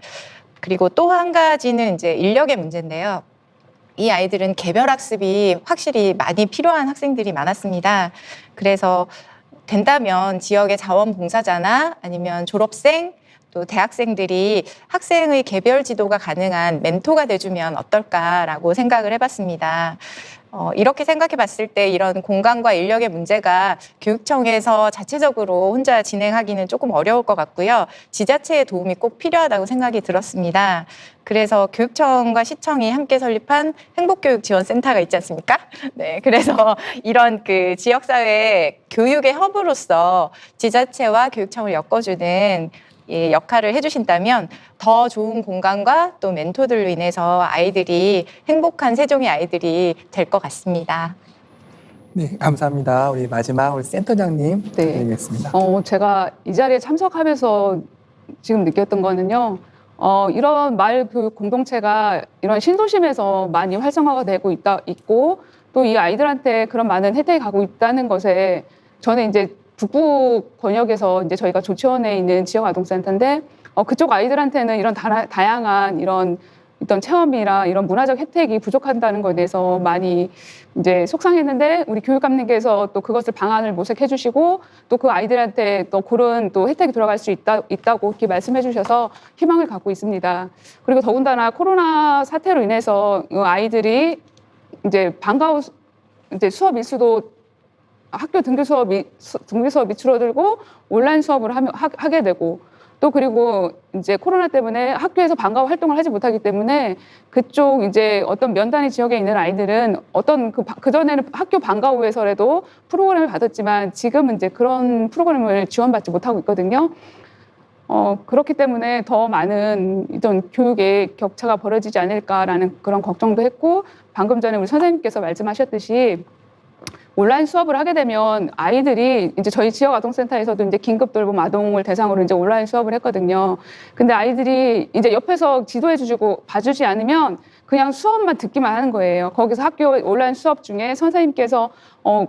그리고 또 한 가지는 이제 인력의 문제인데요. 이 아이들은 개별 학습이 확실히 많이 필요한 학생들이 많았습니다. 그래서 된다면 지역의 자원봉사자나 아니면 졸업생 또 대학생들이 학생의 개별 지도가 가능한 멘토가 돼주면 어떨까라고 생각을 해봤습니다. 이렇게 생각해 봤을 때 이런 공간과 인력의 문제가 교육청에서 자체적으로 혼자 진행하기는 조금 어려울 것 같고요. 지자체의 도움이 꼭 필요하다고 생각이 들었습니다. 그래서 교육청과 시청이 함께 설립한 행복교육지원센터가 있지 않습니까? 네, 그래서 이런 그 지역사회 교육의 허브로서 지자체와 교육청을 엮어주는 예, 역할을 해주신다면 더 좋은 공간과 또 멘토들로 인해서 아이들이 행복한 세종의 아이들이 될 것 같습니다. 네, 감사합니다. 우리 마지막 우리 센터장님 네. 드리겠습니다. 제가 이 자리에 참석하면서 지금 느꼈던 거는요. 이런 마을 교육 공동체가 이런 신도심에서 많이 활성화가 되고 있고 또 이 아이들한테 그런 많은 혜택이 가고 있다는 것에 저는 이제 북부 권역에서 이제 저희가 조치원에 있는 지역 아동센터인데 그쪽 아이들한테는 이런 다양한 이런 어떤 체험이나 이런 문화적 혜택이 부족한다는 것에 대해서 많이 이제 속상했는데 우리 교육감님께서 또 그것을 방안을 모색해 주시고 또 그 아이들한테 또 그런 또 혜택이 돌아갈 수 있다고 이렇게 말씀해 주셔서 희망을 갖고 있습니다. 그리고 더군다나 코로나 사태로 인해서 아이들이 이제 이제 수업 일수도 학교 등교 수업이 줄어들고 온라인 수업을 하게 되고 또 그리고 이제 코로나 때문에 학교에서 방과후 활동을 하지 못하기 때문에 그쪽 이제 어떤 면단위 지역에 있는 아이들은 어떤 그전에는 학교 방과후에서라도 프로그램을 받았지만 지금은 이제 그런 프로그램을 지원받지 못하고 있거든요. 그렇기 때문에 더 많은 이런 교육의 격차가 벌어지지 않을까라는 그런 걱정도 했고 방금 전에 우리 선생님께서 말씀하셨듯이 온라인 수업을 하게 되면 아이들이 이제 저희 지역 아동센터에서도 이제 긴급 돌봄 아동을 대상으로 이제 온라인 수업을 했거든요. 근데 아이들이 이제 옆에서 지도해 주시고 봐주지 않으면 그냥 수업만 듣기만 하는 거예요. 거기서 학교 온라인 수업 중에 선생님께서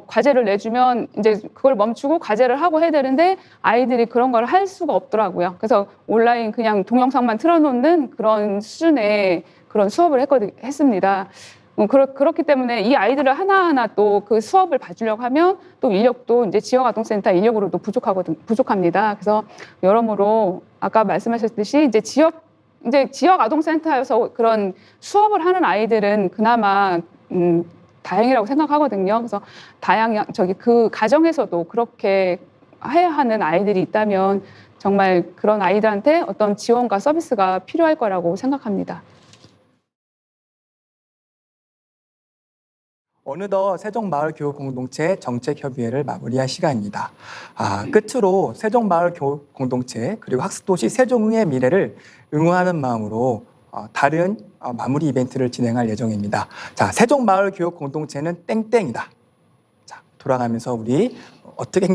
과제를 내주면 이제 그걸 멈추고 과제를 하고 해야 되는데 아이들이 그런 걸 할 수가 없더라고요. 그래서 온라인 그냥 동영상만 틀어놓는 그런 수준의 그런 수업을 했습니다. 그렇기 때문에 이 아이들을 하나하나 또 그 수업을 봐주려고 하면 또 인력도 이제 지역 아동센터 인력으로도 부족합니다. 그래서 여러모로 아까 말씀하셨듯이 이제 지역 아동센터에서 그런 수업을 하는 아이들은 그나마 다행이라고 생각하거든요. 그래서 그 가정에서도 그렇게 해야 하는 아이들이 있다면 정말 그런 아이들한테 어떤 지원과 서비스가 필요할 거라고 생각합니다. 어느덧 세종마을교육공동체 정책협의회를 마무리할 시간입니다. 끝으로 세종마을교육공동체 그리고 학습도시 세종의 미래를 응원하는 마음으로 다른 마무리 이벤트를 진행할 예정입니다. 자, 세종마을교육공동체는 땡땡이다. 자, 돌아가면서 우리 어떻게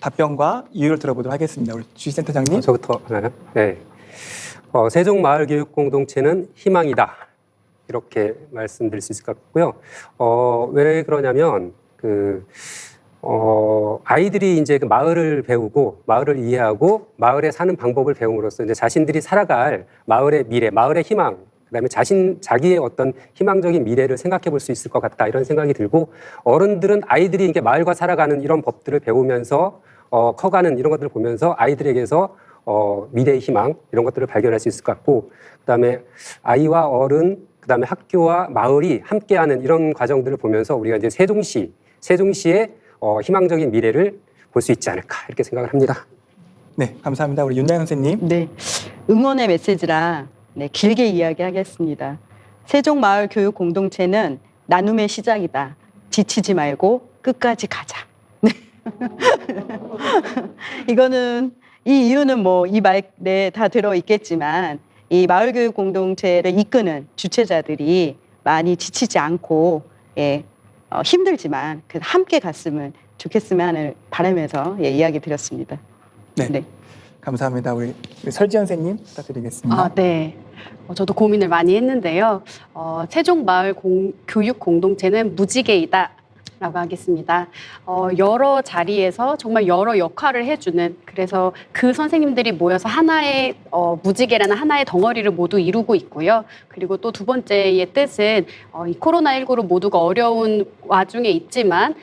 답변과 이유를 들어보도록 하겠습니다. 우리 주식센터장님. 저부터 하나요? 네. 세종마을교육공동체는 희망이다. 이렇게 말씀드릴 수 있을 것 같고요. 왜 그러냐면 아이들이 이제 그 마을을 배우고 마을을 이해하고 마을에 사는 방법을 배움으로써 이제 자신들이 살아갈 마을의 미래, 마을의 희망, 그다음에 자기의 어떤 희망적인 미래를 생각해 볼 수 있을 것 같다 이런 생각이 들고, 어른들은 아이들이 이게 마을과 살아가는 이런 법들을 배우면서 커가는 이런 것들을 보면서 아이들에게서 미래의 희망 이런 것들을 발견할 수 있을 것 같고, 그다음에 아이와 어른 그다음에 학교와 마을이 함께하는 이런 과정들을 보면서 우리가 이제 세종시의 희망적인 미래를 볼 수 있지 않을까 이렇게 생각을 합니다. 네, 감사합니다. 우리 윤나영 선생님. 네, 응원의 메시지라 길게 이야기하겠습니다. 세종마을교육공동체는 나눔의 시작이다. 지치지 말고 끝까지 가자. 네. 이 이유는 뭐 이 말에 다 들어 있겠지만, 이 마을교육 공동체를 이끄는 주체자들이 많이 지치지 않고 힘들지만 함께 갔으면 좋겠으면 하는 바람에서 이야기 드렸습니다. 네. 감사합니다. 우리 설지연 선생님 부탁드리겠습니다. 네. 저도 고민을 많이 했는데요. 세종마을교육 공동체는 무지개이다. 라고 하겠습니다. 여러 자리에서 정말 여러 역할을 해주는, 그래서 그 선생님들이 모여서 하나의 무지개라는 하나의 덩어리를 모두 이루고 있고요. 그리고 또 두 번째의 뜻은 이 코로나19로 모두가 어려운 와중에 있지만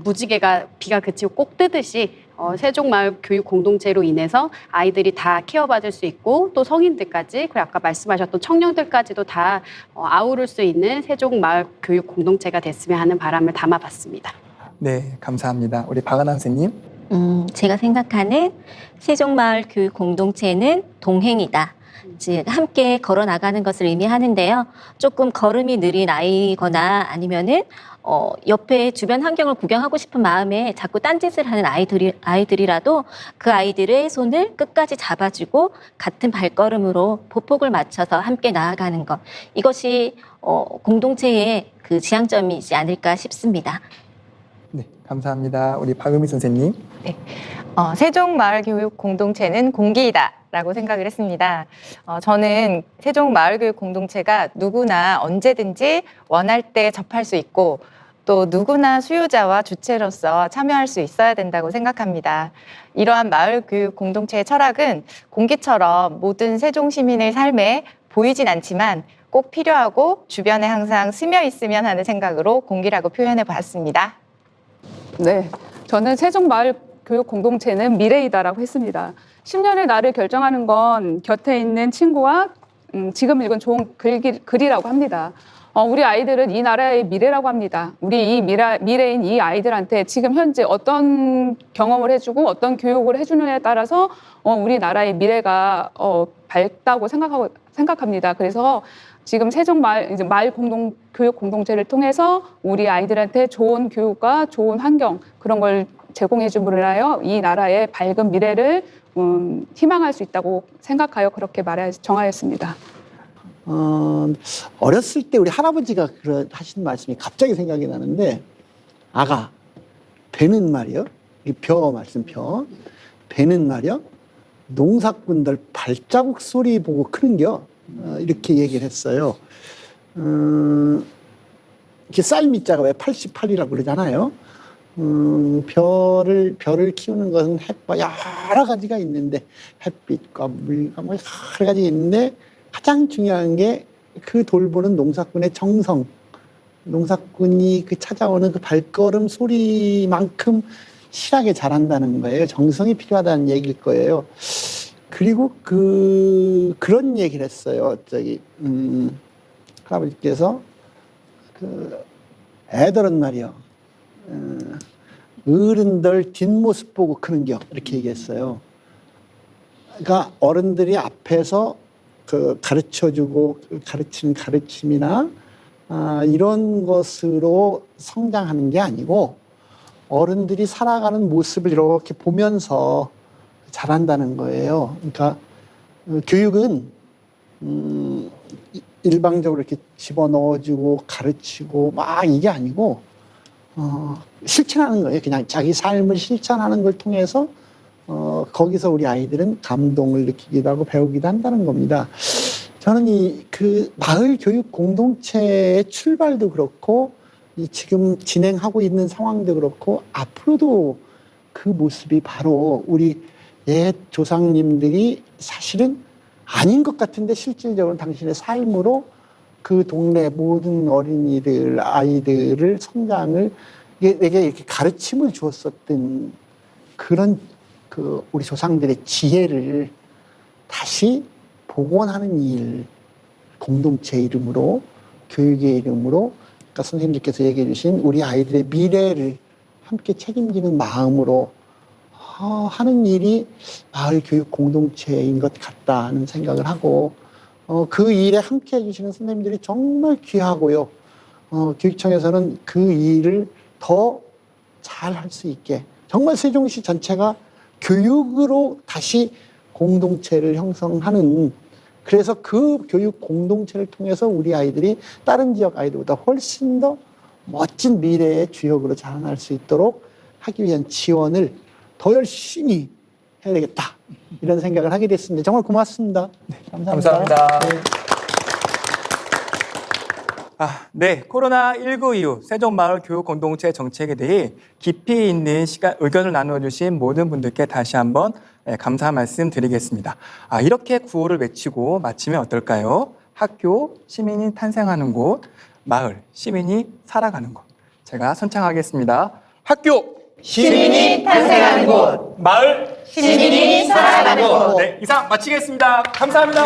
무지개가 비가 그치고 꼭 뜨듯이 세종마을 교육 공동체로 인해서 아이들이 다 케어받을 수 있고, 또 성인들까지, 그리고 아까 말씀하셨던 청년들까지도 다 아우를 수 있는 세종마을 교육 공동체가 됐으면 하는 바람을 담아봤습니다. 네, 감사합니다. 우리 박은하 선생님. 제가 생각하는 세종마을 교육 공동체는 동행이다. 즉 함께 걸어 나가는 것을 의미하는데요. 조금 걸음이 느린 아이거나 아니면은 옆에 주변 환경을 구경하고 싶은 마음에 자꾸 딴짓을 하는 아이들이라도 그 아이들의 손을 끝까지 잡아주고 같은 발걸음으로 보폭을 맞춰서 함께 나아가는 것, 이것이 공동체의 그 지향점이지 않을까 싶습니다. 네, 감사합니다. 우리 박은미 선생님. 네. 세종마을교육공동체는 공기이다라고 생각을 했습니다. 저는 세종마을교육공동체가 누구나 언제든지 원할 때 접할 수 있고, 또 누구나 수요자와 주체로서 참여할 수 있어야 된다고 생각합니다. 이러한 마을교육 공동체의 철학은 공기처럼 모든 세종 시민의 삶에 보이진 않지만 꼭 필요하고 주변에 항상 스며 있으면 하는 생각으로 공기라고 표현해 봤습니다. 네, 저는 세종마을교육 공동체는 미래이다라고 했습니다. 10년의 나를 결정하는 건 곁에 있는 친구와 지금 읽은 좋은 글이라고 합니다. 우리 아이들은 이 나라의 미래라고 합니다. 우리 이 미래인 이 아이들한테 지금 현재 어떤 경험을 해주고 어떤 교육을 해주느냐에 따라서 우리 나라의 미래가 밝다고 생각합니다. 그래서 지금 세종마을 교육 공동체를 통해서 우리 아이들한테 좋은 교육과 좋은 환경, 그런 걸 제공해 줌으로 하여 이 나라의 밝은 미래를 희망할 수 있다고 생각하여 그렇게 정하였습니다. 어렸을 때 우리 할아버지가 하신 말씀이 갑자기 생각이 나는데, 아가, 배는 말이요. 벼 말씀, 배는 말이요. 농사꾼들 발자국 소리 보고 크는겨. 이렇게 얘기를 했어요. 이렇게 쌀미자가 왜 88이라고 그러잖아요. 별을 키우는 것은 여러 가지가 있는데, 햇빛과 물과 뭐 여러 가지 있는데, 가장 중요한 게 그 돌보는 농사꾼의 정성, 농사꾼이 그 찾아오는 그 발걸음 소리만큼 실하게 잘한다는 거예요. 정성이 필요하다는 얘기일 거예요. 그리고 그런 얘기를 했어요. 할아버지께서 애들은 말이요, 어른들 뒷모습 보고 크는겨, 이렇게 얘기했어요. 그러니까 어른들이 앞에서 그 가르쳐주고 가르치는 가르침이나 이런 것으로 성장하는 게 아니고 어른들이 살아가는 모습을 이렇게 보면서 자란다는 거예요. 그러니까 교육은 일방적으로 이렇게 집어넣어주고 가르치고 막 이게 아니고 실천하는 거예요. 그냥 자기 삶을 실천하는 걸 통해서 거기서 우리 아이들은 감동을 느끼기도 하고 배우기도 한다는 겁니다. 저는 그 마을 교육 공동체의 출발도 그렇고 지금 진행하고 있는 상황도 그렇고 앞으로도 그 모습이 바로 우리 옛 조상님들이 사실은 아닌 것 같은데 실질적으로 당신의 삶으로 그 동네 모든 어린이들, 아이들을 성장을 내게 이렇게 가르침을 주었었던 그런 그 우리 조상들의 지혜를 다시 복원하는 일, 공동체 이름으로, 교육의 이름으로, 그러니까 선생님께서 얘기해 주신 우리 아이들의 미래를 함께 책임지는 마음으로 하는 일이 마을 교육 공동체인 것 같다는 생각을 하고 그 일에 함께 해주시는 선생님들이 정말 귀하고요. 교육청에서는 그 일을 더 잘 할 수 있게 정말 세종시 전체가 교육으로 다시 공동체를 형성하는 그래서 그 교육 공동체를 통해서 우리 아이들이 다른 지역 아이들보다 훨씬 더 멋진 미래의 주역으로 자라날 수 있도록 하기 위한 지원을 더 열심히 해야 되겠다 이런 생각을 하게 됐습니다. 정말 고맙습니다. 네, 감사합니다. 네. 네, 코로나19 이후 세종마을 교육공동체 정책에 대해 깊이 있는 의견을 나눠주신 모든 분들께 다시 한번 감사 말씀 드리겠습니다. 이렇게 구호를 외치고 마치면 어떨까요? 학교, 시민이 탄생하는 곳, 마을, 시민이 살아가는 곳. 제가 선창하겠습니다. 학교, 시민이 탄생하는 곳, 마을, 시민이 살아가는 곳. 네, 이상 마치겠습니다. 감사합니다.